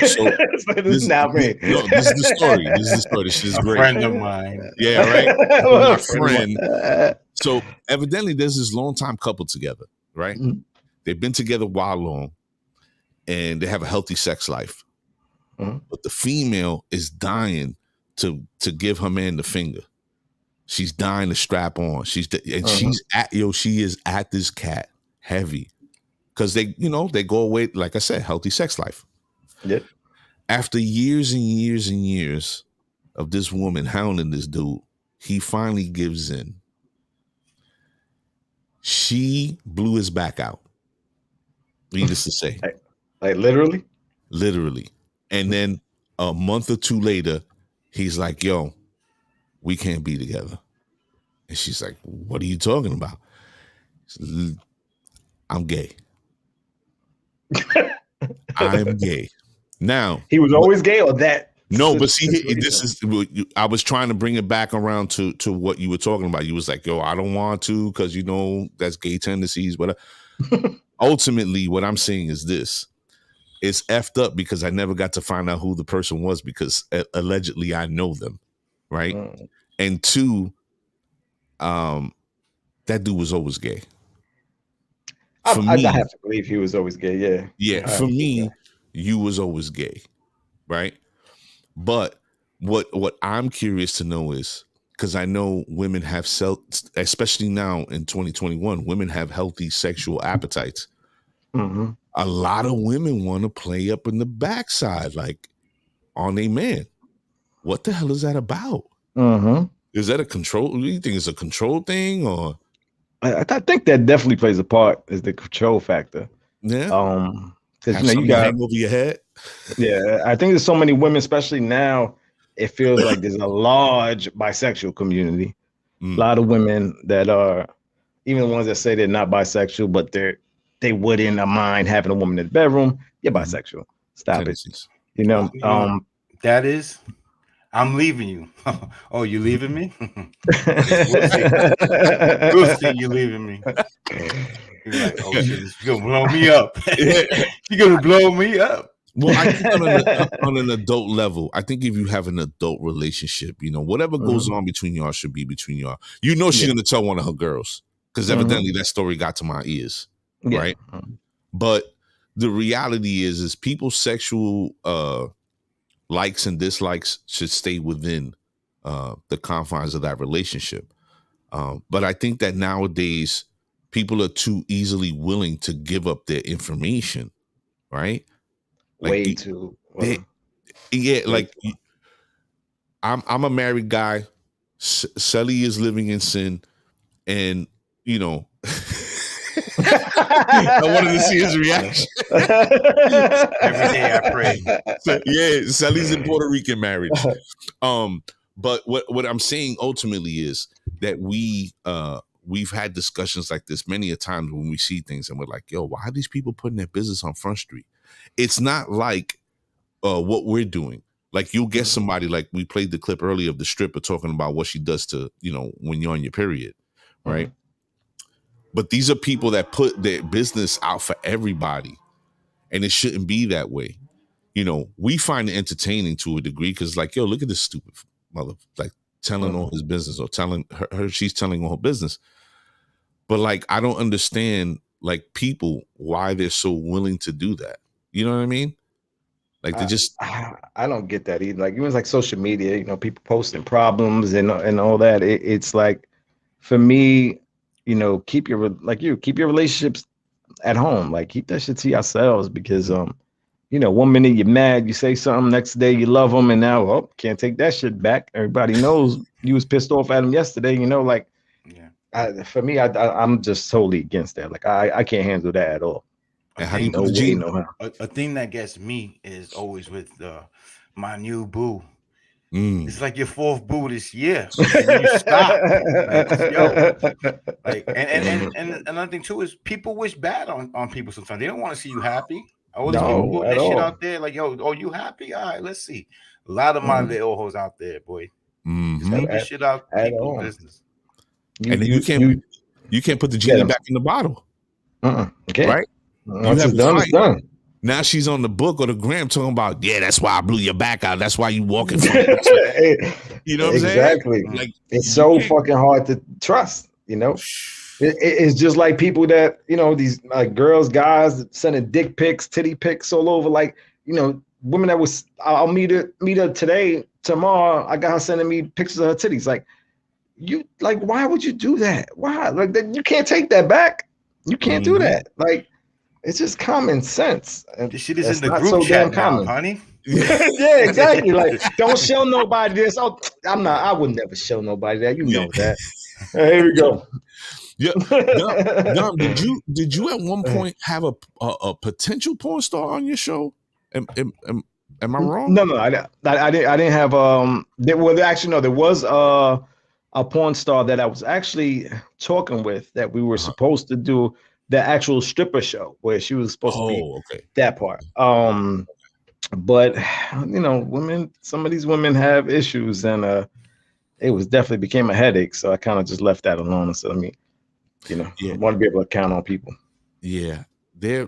So this is not me. No, this is the story. This is the story. This is great. Friend of mine. Yeah, right. My friend. So evidently, there's this long-time couple together, right? They've been together a while long, and they have a healthy sex life. But the female is dying to give her man the finger. She's dying to strap on. She is at this cat heavy because they go away, like I said, healthy sex life. Yep. After years and years and years of this woman hounding this dude, he finally gives in. She blew his back out. Needless to say. Like literally? Literally. And then a month or two later, he's like, yo, we can't be together. And she's like, what are you talking about? I'm gay. I'm gay. Now. He was always gay or that? No, but see, I was trying to bring it back around to what you were talking about. You was like, yo, I don't want to because, you know, that's gay tendencies. But ultimately, what I'm saying is this. It's effed up because I never got to find out who the person was because allegedly I know them, right? And two, that dude was always gay. I have to believe he was always gay, yeah. Yeah, for me, you was always gay, right? But what I'm curious to know is, because I know women have especially now in 2021, women have healthy sexual appetites. A lot of women want to play up in the backside, like on a man. What the hell is that about? Is that a control? Do you think it's a control thing, or? I think that definitely plays a part. Is the control factor? Yeah. because Have you something got hang over your head. yeah. I think there's so many women, especially now. It feels like there's a large bisexual community. A lot of women that are even the ones that say they're not bisexual, but they wouldn't mind having a woman in the bedroom. You're bisexual. Stop Tendencies. it. You know, that is. I'm leaving you. Oh, you leaving me? We'll see you leaving me. You're like, oh shit, she's gonna blow me up. She's gonna blow me up. Well, I think on an adult level, I think if you have an adult relationship, you know, whatever goes on between y'all should be between y'all. You know, she's gonna tell one of her girls because evidently that story got to my ears, right? But the reality is people's sexual likes and dislikes should stay within the confines of that relationship. But I think that nowadays people are too easily willing to give up their information, right? Like way too. Like I'm a married guy. Sally is living in sin, and you know, I wanted to see his reaction. Every day I pray. Yeah, Sally's in Puerto Rican marriage. But what I'm saying ultimately is that we've had discussions like this many a times when we see things and we're like, yo, why are these people putting their business on Front Street? It's not like what we're doing. Like you'll get somebody, like we played the clip earlier of the stripper talking about what she does to, you know, when you're on your period, right? But these are people that put their business out for everybody, and it shouldn't be that way. You know, we find it entertaining to a degree because, like, yo, look at this stupid mother, like telling all his business or telling her she's telling all her business. But like, I don't understand, like, people why they're so willing to do that. You know what I mean? Like they just I don't get that either. Like it was like social media, you know, people posting problems and all that. It's like, for me, you know, keep your relationships at home. Like keep that shit to yourselves because you know, one minute you're mad, you say something, next day you love them, and now can't take that shit back. Everybody knows you was pissed off at them yesterday. You know, like for me, I'm just totally against that. Like I can't handle that at all. A thing that gets me is always with my new boo. It's like your fourth boo this year. And you stop. Like, and another thing too is people wish bad on people sometimes. They don't want to see you happy. I always people put that shit out there like, yo, you happy? All right, let's see. A lot of my little hoes out there, boy. Just leave this shit out people's business. And then you can't put the genie back in the bottle. Okay. Right? Once it's done, it's done. Now she's on the book or the gram talking about, that's why I blew your back out. That's why you walking from you know what I'm saying? Exactly. Like it's so fucking hard to trust, you know? It's just like people that, you know, these like girls, guys sending dick pics, titty pics all over. Like, you know, women that was, I'll meet her today, tomorrow. I got her sending me pictures of her titties. Like, why would you do that? Why? Like, you can't take that back. You can't do that. Like, it's just common sense. This shit is in the group chat now, honey. Yeah, exactly. Like, don't show nobody this. Oh, I would never show nobody that. You know that. Here we go. Yeah, Dom, did you at one point have a potential porn star on your show? Am I wrong? No, I didn't have there was a porn star that I was actually talking with that we were supposed to do the actual stripper show where she was supposed to be that part. But you know, some of these women have issues, and it was definitely became a headache. So I kind of just left that alone. And so I mean, you know, I want to be able to count on people. Yeah, they're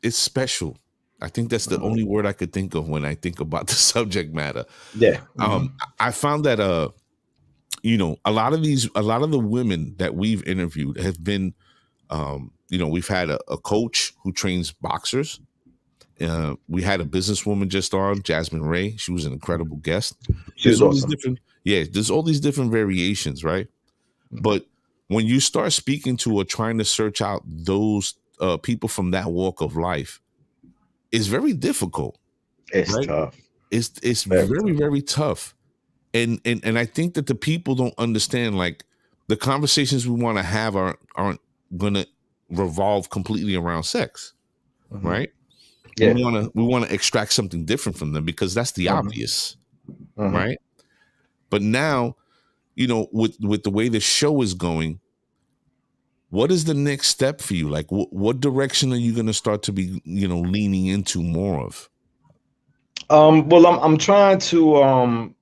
it's special. I think that's the only word I could think of when I think about the subject matter. Yeah. I found that you know, a lot of the women that we've interviewed have been you know, we've had a coach who trains boxers. We had a businesswoman just on, Jasmine Ray. She was an incredible guest. There's all awesome. There's all these different variations, right? But when you start speaking to or trying to search out those people from that walk of life, it's very difficult. It's tough. It's very, very tough. And I think that the people don't understand, like, the conversations we want to have aren't going to revolve completely around sex. right? Yeah. We want to extract something different from them because that's the obvious, right? But now, with the way the show is going, what is the next step for you? Like, what direction are you going to start to be, leaning into more of? Well, I'm trying to,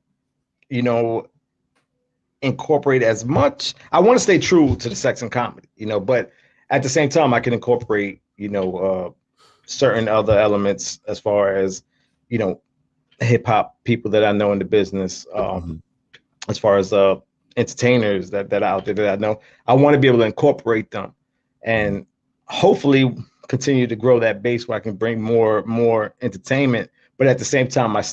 incorporate as much. I want to stay true to the sex and comedy, but at the same time, I can incorporate, certain other elements as far as, hip hop people that I know in the business, as far as entertainers that are out there that I know. I want to be able to incorporate them and hopefully continue to grow that base where I can bring more entertainment. But at the same time, I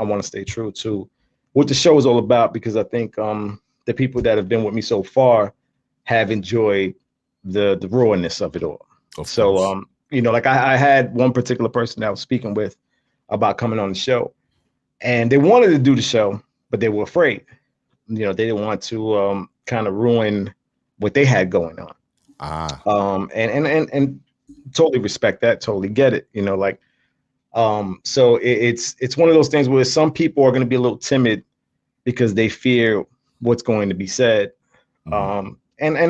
want to stay true to what the show is all about, because I think the people that have been with me so far have enjoyed the rawness of it all. So, like I had one particular person that I was speaking with about coming on the show, and they wanted to do the show, but they were afraid. They didn't want to kind of ruin what they had going on. And totally respect that, totally get it. So it's one of those things where some people are going to be a little timid because they fear what's going to be said. And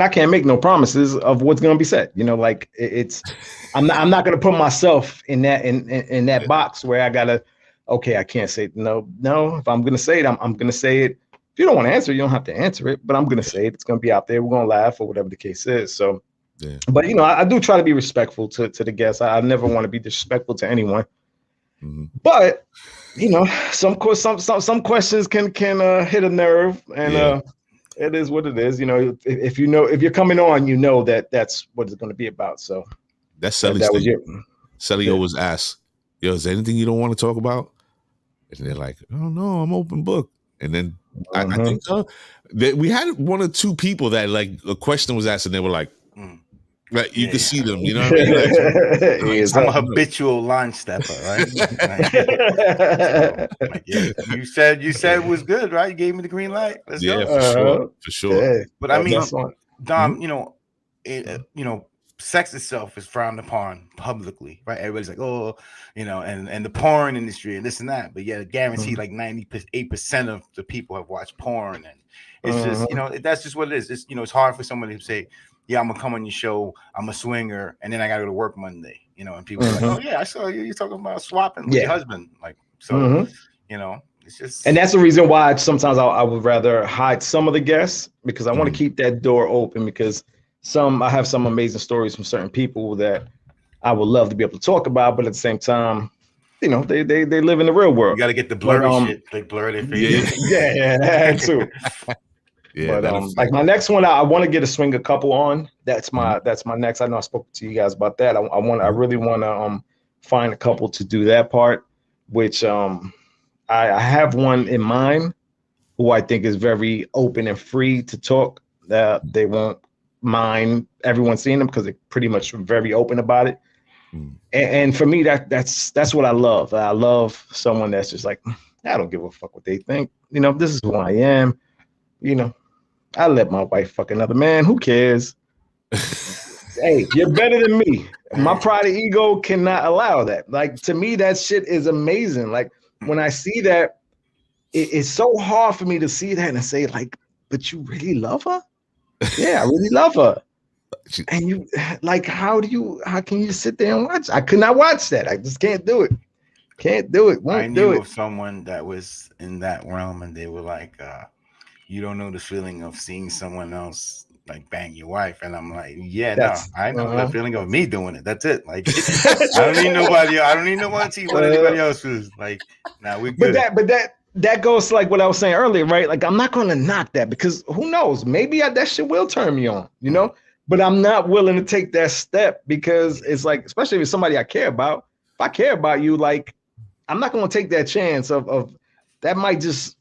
I can't make no promises of what's going to be said. I'm not going to put myself in that box where I gotta, okay, I can't say no. If I'm going to say it, I'm going to say it. If you don't want to answer, you don't have to answer it, but I'm going to say it. It's going to be out there. We're going to laugh or whatever the case is. So, but I do try to be respectful to the guests. I never want to be disrespectful to anyone. But some questions can hit a nerve, and it is what it is. If you're coming on, that's what it's going to be about. So that's Selly's thing. Selly always asks, "Yo, is there anything you don't want to talk about?" And they're like, "Oh no, I'm open book." And then I think that we had one or two people that like a question was asked and they were like, right, you could see them, what I mean? I'm a habitual line stepper, right? You said it was good, right? You gave me the green light. Let's go. For sure. Yeah. But I mean, Dom, sex itself is frowned upon publicly, right? Everybody's like, oh, and the porn industry and this and that. But yeah, guaranteed like 98% of the people have watched porn, and it's just, that's just what it is. It's it's hard for somebody to say, yeah, I'm gonna come on your show, I'm a swinger, and then I gotta go to work Monday, and people are like, oh yeah, I saw you're talking about swapping with your husband, like, so it's just. And that's the reason why sometimes I would rather hide some of the guests, because I want to keep that door open, because I have some amazing stories from certain people that I would love to be able to talk about, but at the same time, they live in the real world. You got to get the blurry shit, like blur their face. Yeah, too. Yeah, but like my next one, I want to get a swinger couple on. That's my next. I know I spoke to you guys about that. I really want to find a couple to do that part, which I have one in mind who I think is very open and free to talk. That they won't mind everyone seeing them because they're pretty much very open about it. And for me, that's what I love. I love someone that's just like, I don't give a fuck what they think. This is who I am. I let my wife fuck another man. Who cares? Hey, you're better than me. My pride and ego cannot allow that. Like, to me, that shit is amazing. Like, when I see that, it's so hard for me to see that and say, like, but you really love her? Yeah, I really love her. And you, like, how can you sit there and watch? I could not watch that. I just can't do it. Can't do it. I knew of someone that was in that realm, and they were like, you don't know the feeling of seeing someone else like bang your wife. And I'm like, I know the feeling of me doing it. That's it. Like, I don't need nobody. I don't need nobody to see what anybody else is. Like, now we good. But that goes to like what I was saying earlier, right? Like, I'm not going to knock that, because who knows? Maybe that shit will turn me on, But I'm not willing to take that step, because it's like, especially if it's somebody I care about. If I care about you, like, I'm not going to take that chance of that.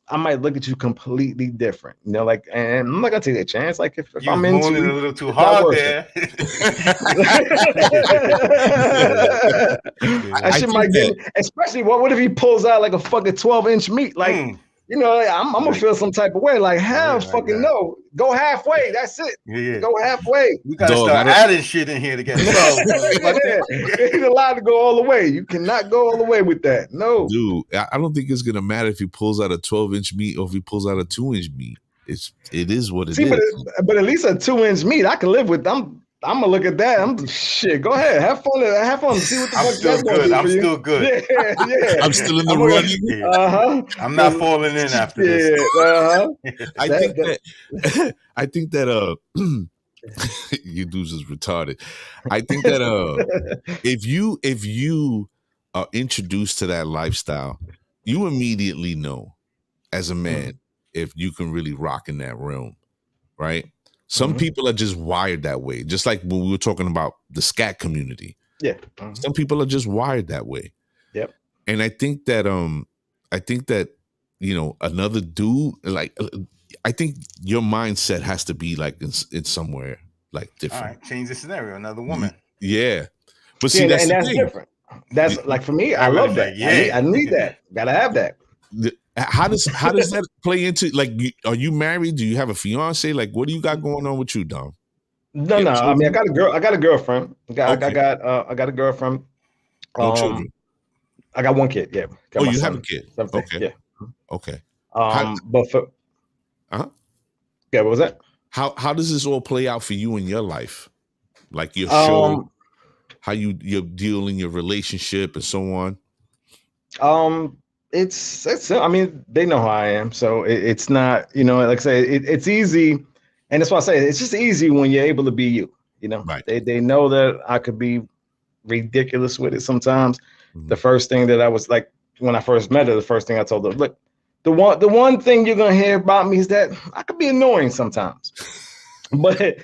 I might look at you completely different, like, and I'm not gonna take that chance. Like, if I'm into it a little too hard there, I should might get, especially what if he pulls out like a fucking 12-inch meat? Like, you know, I'm gonna feel some type of way. Like, hell, fucking no. Go halfway. That's it. Yeah. Go halfway. We gotta start adding shit in here to get it. Ain't allowed to go all the way. You cannot go all the way with that. No, dude. I don't think it's gonna matter if he pulls out a 12-inch meat or if he pulls out a 2-inch meat. It is what it is. But at least a 2-inch meat I can live with. I'm gonna look at that. I'm shit. Go ahead, have fun. See what the fuck that's gonna do. I'm still good. Yeah. I'm still in the running. I'm not falling in after this. I think that you dudes is retarded. I think that if you are introduced to that lifestyle, you immediately know as a man if you can really rock in that realm, right? Some people are just wired that way. Just like when we were talking about the scat community. Yeah. Some people are just wired that way. Yep. And I think that you know, another dude, like I think your mindset has to be like in somewhere like different. All right, change the scenario. Another woman. Yeah. But see, that's different. That's like for me, I love that. I need that. Gotta have that. How does that play into, like, are you married? Do you have a fiance? Like, what do you got going on with you, Dom? No. I mean, I got a girlfriend. I got a girlfriend. No children. I got one kid. Yeah. Oh, you have a kid. Okay. Yeah. Okay. But for yeah, what was that? How does this all play out for you in your life? Like your show, how you're dealing your relationship and so on. It's I mean, they know who I am, so it's not, you know, like I say, it's easy, and that's why I say it's just easy when you're able to be you. You know, right. They know that I could be ridiculous with it sometimes. The first thing that I was like, when I first met her, the first thing I told her, look, the one thing you're gonna hear about me is that I could be annoying sometimes, but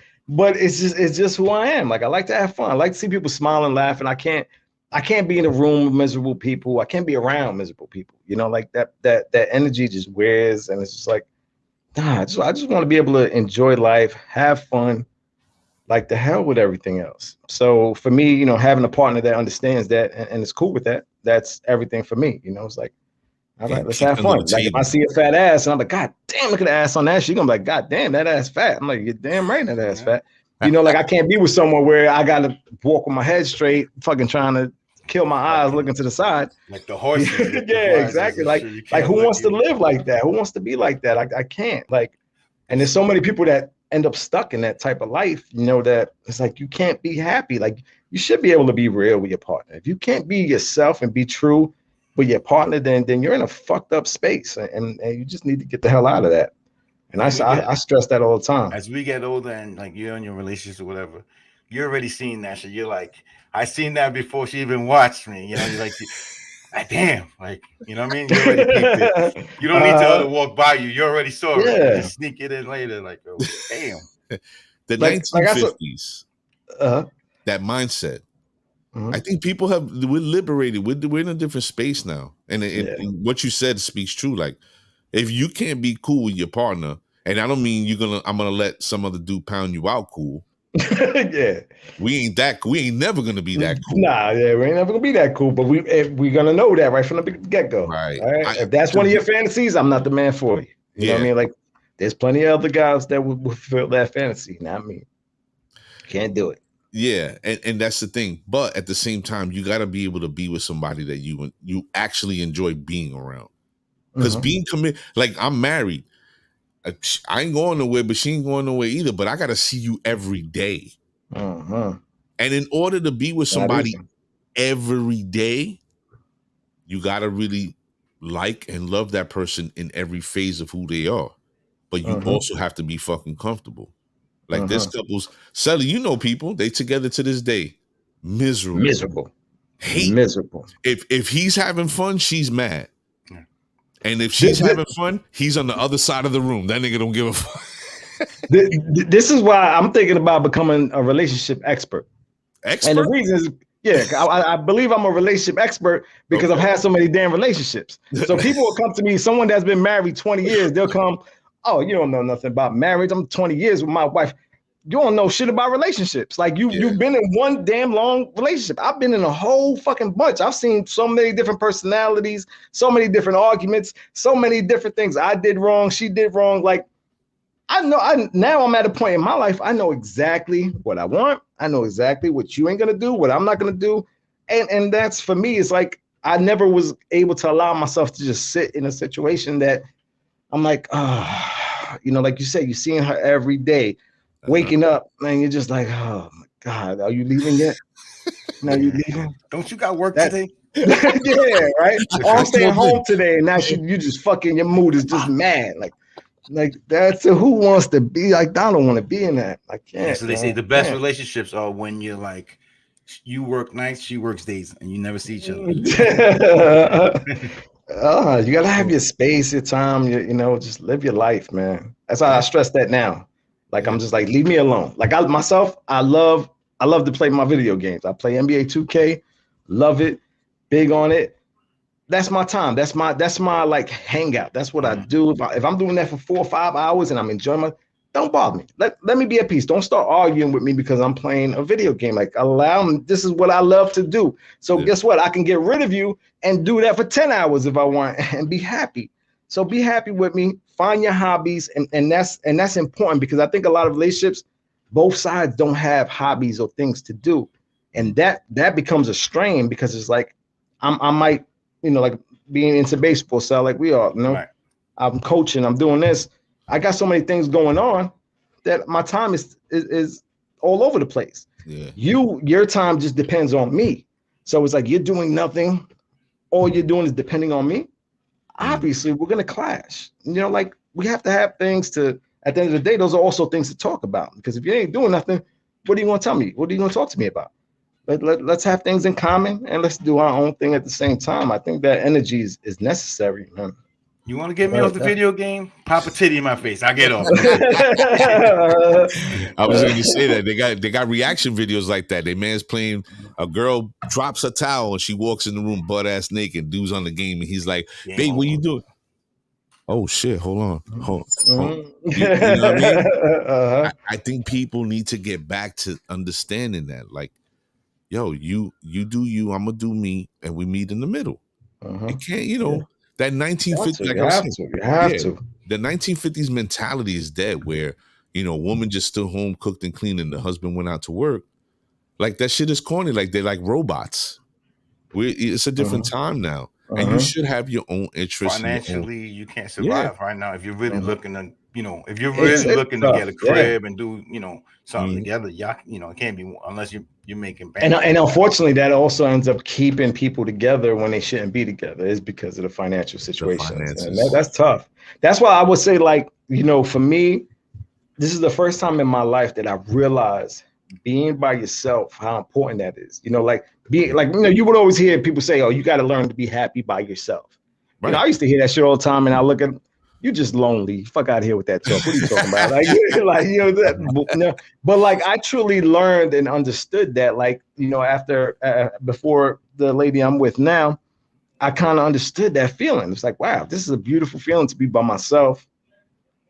it's just who I am. Like, I like to have fun. I like to see people smile and laugh, and I can't be in a room with miserable people. I can't be around miserable people. You know, like that energy just wears, and it's just like, nah, I just want to be able to enjoy life, have fun, like the hell with everything else. So for me, you know, having a partner that understands that and is cool with that, that's everything for me. You know, it's like, all right, let's have fun. Like, if I see a fat ass and I'm like, God damn, look at the ass on that, she's gonna be like, God damn, that ass fat. I'm like, you're damn right, that ass fat. You know, like, I can't be with someone where I gotta walk with my head straight, fucking trying to kill my eyes looking to the side. Like the horse. Yeah, exactly. Like who wants to live like that? Who wants to be like that? I can't. Like, and there's so many people that end up stuck in that type of life, you know, that it's like, you can't be happy. Like, you should be able to be real with your partner. If you can't be yourself and be true with your partner, then you're in a fucked up space, and you just need to get the hell out of that. And I stress that all the time. As we get older and like you're in your relationship or whatever, you're already seeing that shit. You're like, I seen that before she even watched me. You know, you're like, damn, like, you know what I mean? You already peeped it. You don't need to walk by you. You already saw it. Yeah. You just sneak it in later. Like, oh, damn. The 1950s, that mindset. I think people we're liberated. We're in a different space now. And what you said speaks true. Like, if you can't be cool with your partner, and I don't mean I'm gonna let some other dude pound you out cool. Yeah, we ain't never gonna be that cool. Nah, yeah, we ain't never gonna be that cool. But we're gonna know that right from the get-go. Right. All right. If that's one of your fantasies, I'm not the man for you. You know what I mean? Like, there's plenty of other guys that would fulfill that fantasy. Not me. Can't do it. Yeah, and that's the thing. But at the same time, you gotta be able to be with somebody that you actually enjoy being around. Because being committed, like, I'm married. I ain't going nowhere, but she ain't going nowhere either. But I got to see you every day. And in order to be with somebody every day, you got to really like and love that person in every phase of who they are. But you also have to be fucking comfortable. Like, there's couples, Sally, you know people, they together to this day. Miserable. Hate. Miserable. If he's having fun, she's mad. And if she's having fun, he's on the other side of the room. That nigga don't give a fuck. This is why I'm thinking about becoming a relationship expert. And the reason is, I believe I'm a relationship expert because I've had so many damn relationships. So people will come to me, someone that's been married 20 years, they'll come, oh, you don't know nothing about marriage. I'm 20 years with my wife. don't know shit about relationships. Like you've been in one damn long relationship. I've been in a whole fucking bunch. I've seen so many different personalities, so many different arguments, so many different things. I did wrong, she did wrong. Like now I'm at a point in my life. I know exactly what I want. I know exactly what you ain't gonna do, what I'm not gonna do, and that's for me. It's like I never was able to allow myself to just sit in a situation that I'm like, like you said, you're seeing her every day. Waking up, man, you're just like, oh my God, are you leaving yet? No, you leaving? Don't you got work today? Yeah, right. Oh, I'm staying home today, and now you just fucking, your mood is just mad. Like that's who wants to be like. I don't want to be in that. I can't. Yeah, so they say the best relationships are when you're like, you work nights, she works days, and you never see each other. You gotta have your space, your time. Just live your life, man. That's how I stress that now. Like I'm just like, leave me alone. Like I love to play my video games. I play NBA 2K, love it, big on it. That's my time. That's my like hangout. That's what I do. If I'm doing that for 4 or 5 hours and I'm enjoying don't bother me. Let me be at peace. Don't start arguing with me because I'm playing a video game. Like allow me. This is what I love to do. So guess what? I can get rid of you and do that for 10 hours if I want and be happy. So be happy with me. Find your hobbies, and that's important because I think a lot of relationships, both sides don't have hobbies or things to do, and that becomes a strain because it's like I might like being into baseball, so like we are, right. I'm coaching, I'm doing this. I got so many things going on that my time is all over the place. Yeah. Your time just depends on me. So it's like you're doing nothing. All you're doing is depending on me. Obviously, we're going to clash. Like we have to have things to, at the end of the day, those are also things to talk about. Because if you ain't doing nothing, what are you going to tell me? What are you going to talk to me about? Let's have things in common and let's do our own thing at the same time. I think that energy is necessary, man. You want to get me off the video game? Pop a titty in my face. I'll get off. I was going to say that they got reaction videos like that. They man's playing, a girl drops a towel and she walks in the room butt ass naked. Dude's on the game and he's like, "Babe, what you doing?" Oh shit! Hold on. You know what I mean? I think people need to get back to understanding that, like, yo, you do you, I'm gonna do me, and we meet in the middle. It can't, that 1950s, like you have to. The 1950s mentality is dead, where a woman just stood home, cooked and cleaned, and the husband went out to work. Like that shit is corny. Like they're like robots. It's a different time now, and you should have your own interests. Financially, you can't survive right now if you're really looking to, if you're really looking to get a crib and do, something together. Y'all, it can't be unless you're making bank. And unfortunately, that also ends up keeping people together when they shouldn't be together, is because of the financial situation. And that's tough. That's why I would say, like, for me, this is the first time in my life that I realized being by yourself, how important that is. Like being like, you would always hear people say, "Oh, you got to learn to be happy by yourself." Right. I used to hear that shit all the time, and I look at you just lonely. Fuck out of here with that talk. What are you talking about? But like I truly learned and understood that, like, after before the lady I'm with now, I kind of understood that feeling. It's like, wow, this is a beautiful feeling to be by myself,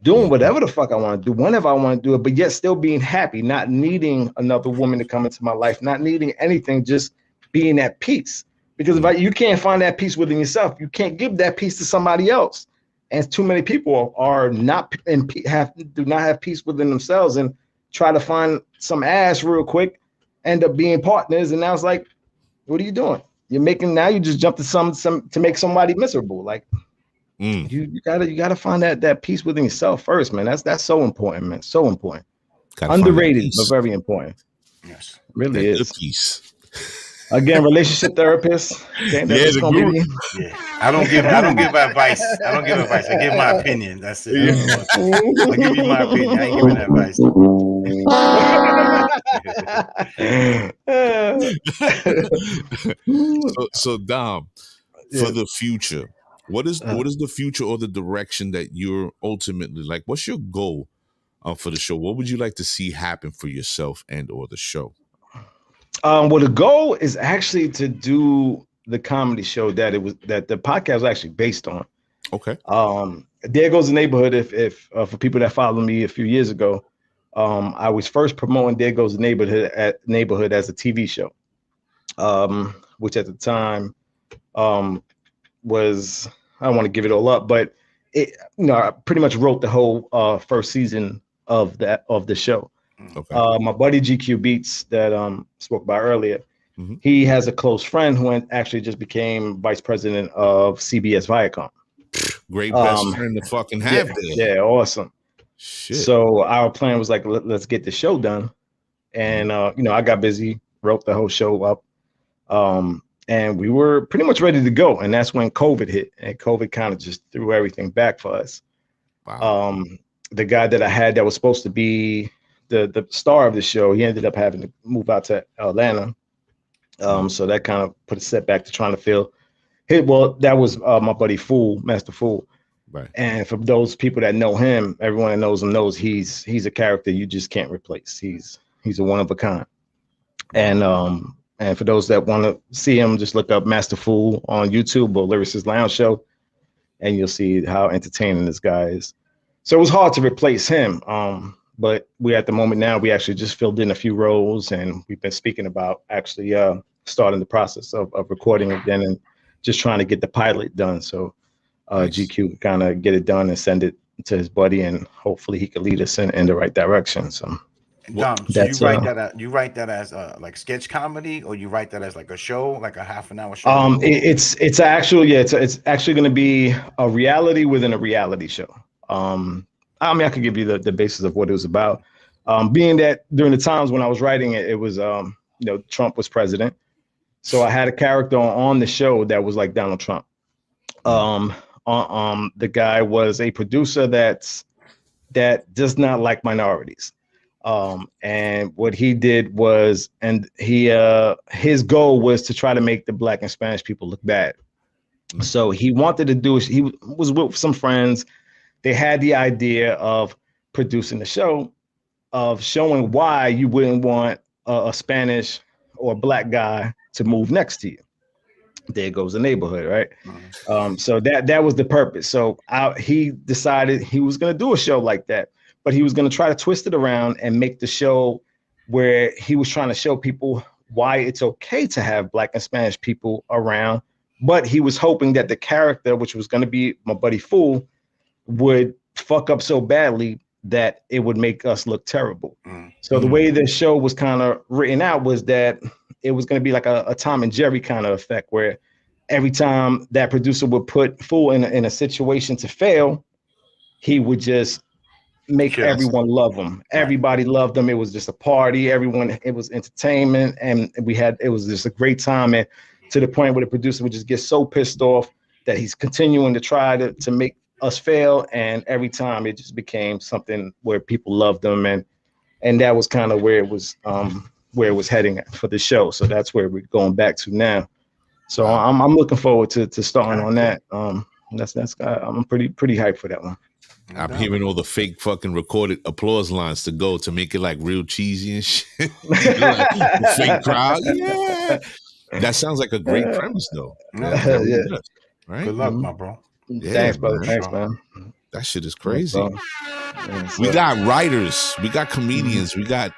doing whatever the fuck I want to do, whenever I want to do it, but yet still being happy, not needing another woman to come into my life, not needing anything, just being at peace. Because if you can't find that peace within yourself, you can't give that peace to somebody else. And too many people are do not have peace within themselves and try to find some ass real quick, end up being partners, and now it's like, what are you doing? You just jump to some to make somebody miserable. Like you gotta find that peace within yourself first, man. That's so important, man. So important. Underrated, but very important. Yes, really is. Peace. Again, relationship therapist. I don't give advice. I don't give advice. I give my opinion. That's it. I give you my opinion. I ain't giving advice. So Dom, for the future, what is the future or the direction that you're ultimately like? What's your goal for the show? What would you like to see happen for yourself and or the show? Well, the goal is actually to do the comedy show that the podcast was actually based on. Okay. Daregoesdaneighborhood. If for people that followed me a few years ago, I was first promoting There Goes the Neighborhood as a TV show, which at the time was, I don't want to give it all up, but I pretty much wrote the whole first season of the show. Okay. My buddy GQBeats that spoke about earlier, he has a close friend who actually just became vice president of CBS VIAcom. Great best friend to fucking have there. Yeah, awesome. Shit. So our plan was like, let's get the show done. And, I got busy, wrote the whole show up. And we were pretty much ready to go. And that's when COVID hit. And COVID kind of just threw everything back for us. Wow. The guy that I had that was supposed to be the star of the show, he ended up having to move out to Atlanta. So that kind of put a setback to trying to fill it. Well, that was my buddy Master Fool. Right. And for those people that know him, everyone that knows him knows he's a character you just can't replace. He's a one of a kind. And for those that want to see him, just look up Master Fool on YouTube or Lyricist Lounge Show, and you'll see how entertaining this guy is. So it was hard to replace him. But we at the moment now, we actually just filled in a few roles, and we've been speaking about actually starting the process of recording again and just trying to get the pilot done. So nice. GQ kind of get it done and send it to his buddy, and hopefully he can lead us in the right direction. So. Dom, so you write that as like sketch comedy, or you write that as like a show, like a half an hour show? It's actually it's actually going to be a reality within a reality show. I mean, I could give you the basis of what it was about. Being that during the times when I was writing it, it was Trump was president, so I had a character on the show that was like Donald Trump. The guy was a producer that does not like minorities. And what he did was, his goal was to try to make the Black and Spanish people look bad. So he wanted to do, he was with some friends. They had the idea of producing the show, of showing why you wouldn't want a Spanish or Black guy to move next to you. There Goes the Neighborhood, right? So that was the purpose. So he decided he was going to do a show like that. But he was going to try to twist it around and make the show where he was trying to show people why it's okay to have Black and Spanish people around. But he was hoping that the character, which was going to be my buddy Fool, would fuck up so badly that it would make us look terrible. So the way the show was kind of written out was that it was going to be like a Tom and Jerry kind of effect, where every time that producer would put Fool in a situation to fail, he would just make everyone love him. Everybody loved him. It was just a party. It was entertainment, and it was just a great time. And to the point where the producer would just get so pissed off that he's continuing to try to make us fail. And every time it just became something where people loved them. And that was kind of where it was heading for the show. So that's where we're going back to now. So I'm looking forward to starting on that. I'm pretty hyped for that one. I'm hearing all the fake fucking recorded applause lines to go to make it like real cheesy and shit. The fake crowd. Yeah. That sounds like a great premise though. Yeah. Right? Good luck, my bro. Yeah, thanks, brother. Thanks, man. That shit is crazy. We got writers, we got comedians, we got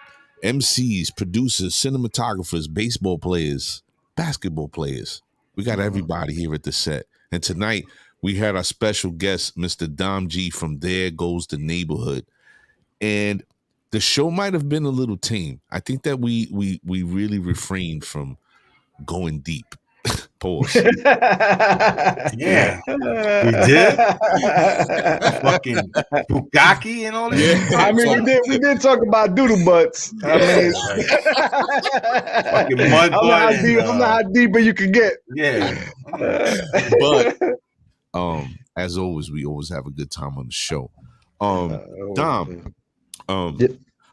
MCs, producers, cinematographers, baseball players, basketball players. We got everybody here at the set. And tonight we had our special guest, Mr. Dom G from There Goes the Neighborhood. And the show might have been a little tame. I think that we really refrained from going deep. Pause. Yeah, we did. Fucking Bukaki and all that. Yeah. I mean, we did talk about doodle butts. I mean, fucking mud butt. I'm not how deep you can get. Yeah, but as always, we always have a good time on the show. Dom,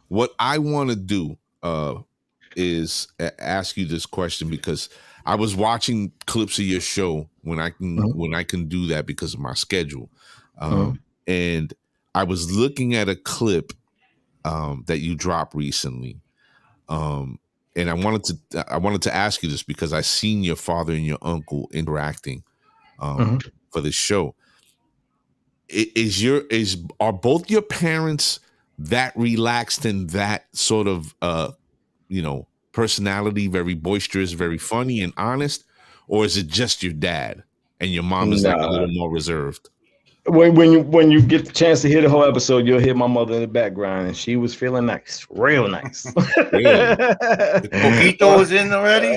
what I want to do is ask you this question, because I was watching clips of your show when I can do that because of my schedule, and I was looking at a clip that you dropped recently, and I wanted to ask you this because I seen your father and your uncle interacting for the show. Are both your parents that relaxed and that sort of personality, very boisterous, very funny and honest, or is it just your dad and your mom is like a little more reserved? When you get the chance to hear the whole episode, you'll hear my mother in the background, and she was feeling nice, real nice. Really? The coquito was in already.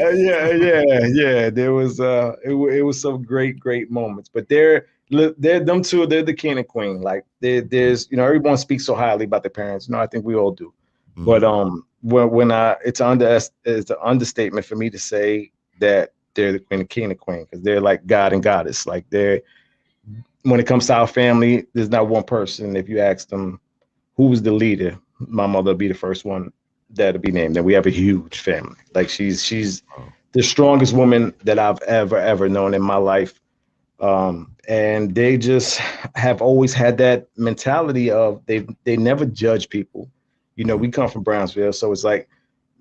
Yeah. There was it was some great moments. But they're them two. They're the king and queen. Like there's everyone speaks so highly about their parents. I think we all do. Mm-hmm. But it's an understatement for me to say that they're the king and queen, because they're like God and goddess. Like when it comes to our family, there's not one person. If you ask them who was the leader, my mother would be the first one that'll be named. And we have a huge family. Like she's the strongest woman that I've ever known in my life. And they just have always had that mentality of they never judge people. We come from Brownsville, so it's like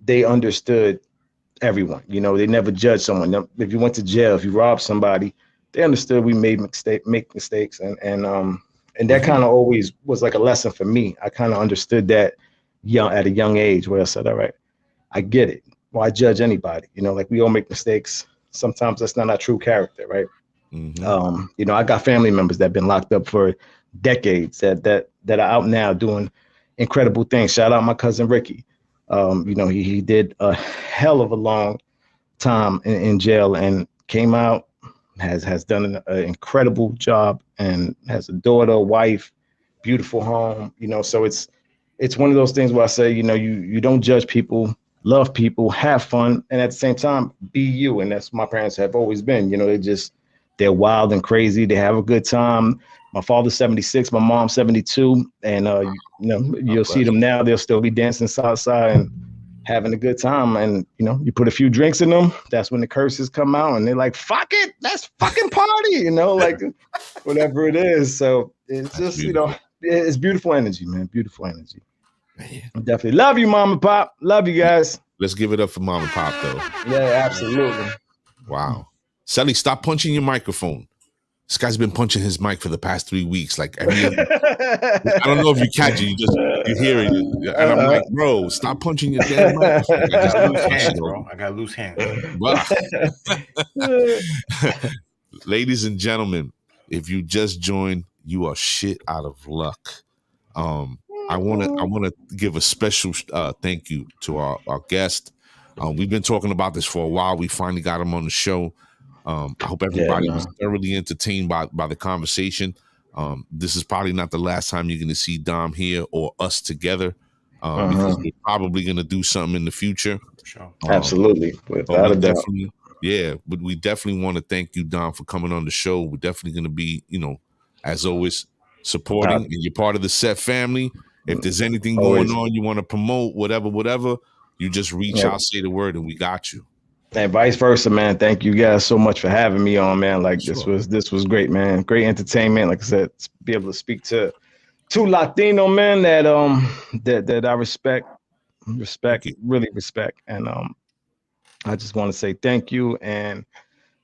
they understood everyone. They never judged someone. If you went to jail, if you robbed somebody, they understood we make mistakes, and that kind of always was like a lesson for me. I kind of understood that at a young age, where I said, all right, I get it. Why judge anybody? Like we all make mistakes. Sometimes that's not our true character, right? Mm-hmm. I got family members that have been locked up for decades that are out now doing incredible things. Shout out my cousin Ricky. He did a hell of a long time in jail and came out, has done an incredible job, and has a daughter, wife, beautiful home. So it's one of those things where I say, you don't judge people, love people, have fun, and at the same time be you. And that's my parents have always been. They're wild and crazy. They have a good time. My father's 76, my mom's 72, and you'll see them now. They'll still be dancing salsa and having a good time. And you put a few drinks in them, that's when the curses come out, and they're like, fuck it, let's fucking party, like whatever it is. So it's just it's beautiful energy, man. Beautiful energy. Man. Definitely love you, mom and pop. Love you guys. Let's give it up for mom and pop, though. Yeah, absolutely. Wow. Sally, stop punching your microphone. This guy's been punching his mic for the past 3 weeks. Like I don't know if you catch it. You hear it, and I'm like, bro, stop punching your damn mic. I got loose hands, bro. I got loose hands. Ladies and gentlemen, if you just joined, you are shit out of luck. I want to give a special thank you to our guest. We've been talking about this for a while. We finally got him on the show. I hope everybody was thoroughly entertained by the conversation. This is probably not the last time you're going to see Dom here or us together, because we're probably going to do something in the future. Sure. Absolutely. Without a doubt. Yeah, but we definitely want to thank you, Dom, for coming on the show. We're definitely going to be, as always, supporting. And you're part of the set family. If there's anything going on you want to promote, whatever, you just reach out, say the word, and we got you. And vice versa, man. Thank you guys so much for having me on, man. Like this was great, man. Great entertainment. Like I said, to be able to speak to two Latino men that I respect, really respect. And I just want to say thank you. And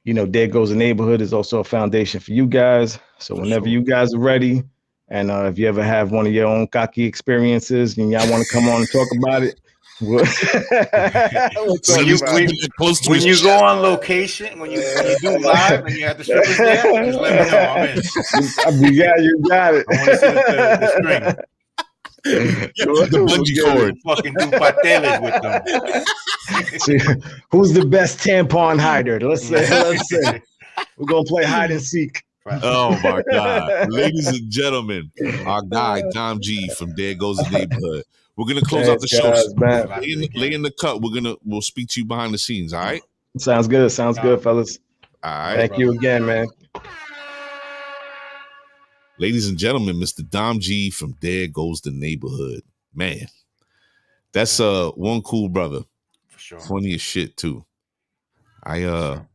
There Goes the Neighborhood is also a foundation for you guys. So whenever you guys are ready, and if you ever have one of your own cocky experiences and y'all want to come on and talk about it. When you go on location, when you do live and you have the strippers there, just let me know. I'm in. You got it. I want to see the bungee cord. Fucking do pateles with them. Who's the best tampon hider? Let's say we're gonna play hide and seek. Oh my God, ladies and gentlemen, our guy Dom G from There Goes the Neighborhood. We're gonna close out the show. Lay in the cut. We'll speak to you behind the scenes. All right. Sounds good, fellas. All right. Thank you again, man. Ladies and gentlemen, Mr. Dom G from There Goes the Neighborhood. Man, that's one cool brother. For sure. Funny as shit too. The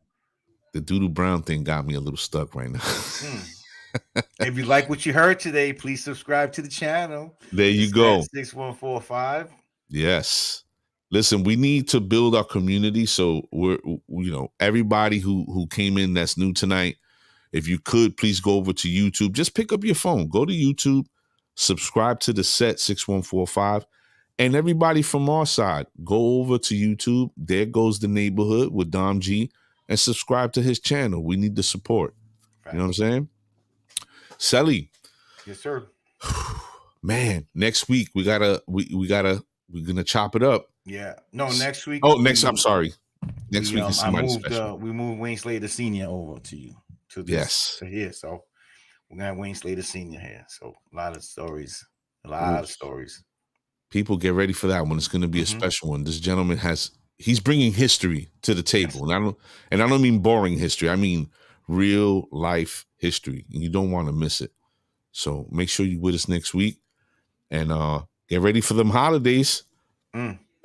Doodoo Brown thing got me a little stuck right now. If you like what you heard today, please subscribe to the channel. There you go. 6145. Yes. Listen, we need to build our community. So we're, everybody who came in that's new tonight, if you could, please go over to YouTube. Just pick up your phone. Go to YouTube. subscribe to the set 6145. And everybody from our side, go over to YouTube. There Goes the Neighborhood with Dom G, and subscribe to his channel. We need the support. You know what I'm saying? Sally. Yes, sir. Man, next week we're gonna chop it up. Yeah. No, next week. Oh, I'm sorry. Next week is somebody special. We moved Wayne Slater Sr. over to you. To here. So we're gonna have Wayne Slater Sr. here. So a lot of stories. People get ready for that one. It's gonna be a special one. This gentleman he's bringing history to the table. And I don't mean boring history. I mean real life history. And you don't want to miss it. So make sure you're with us next week. And get ready for them holidays.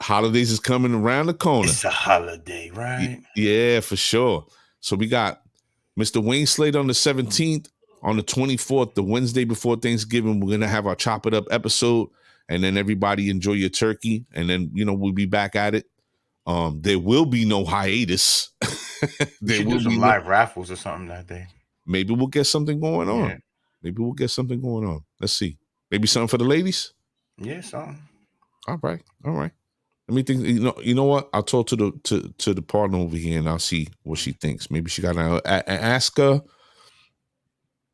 Holidays is coming around the corner. It's a holiday, right? Yeah, for sure. So we got Mr. Wayne Slater on the 17th. On the 24th, the Wednesday before Thanksgiving, we're going to have our Chop It Up episode. And then everybody enjoy your turkey. And then, we'll be back at it. There will be no hiatus. There will be live raffles or something that day. Maybe we'll get something going on. Let's see. Maybe something for the ladies? Yeah, something. All right. Let me think. You know what? I'll talk to the partner over here and I'll see what she thinks. Maybe she got to ask her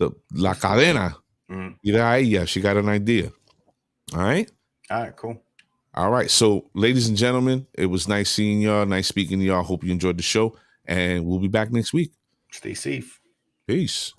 la cadena. Yeah, she got an idea. All right, cool. All right. So, ladies and gentlemen, it was nice seeing y'all. Nice speaking to y'all. Hope you enjoyed the show. And we'll be back next week. Stay safe. Peace.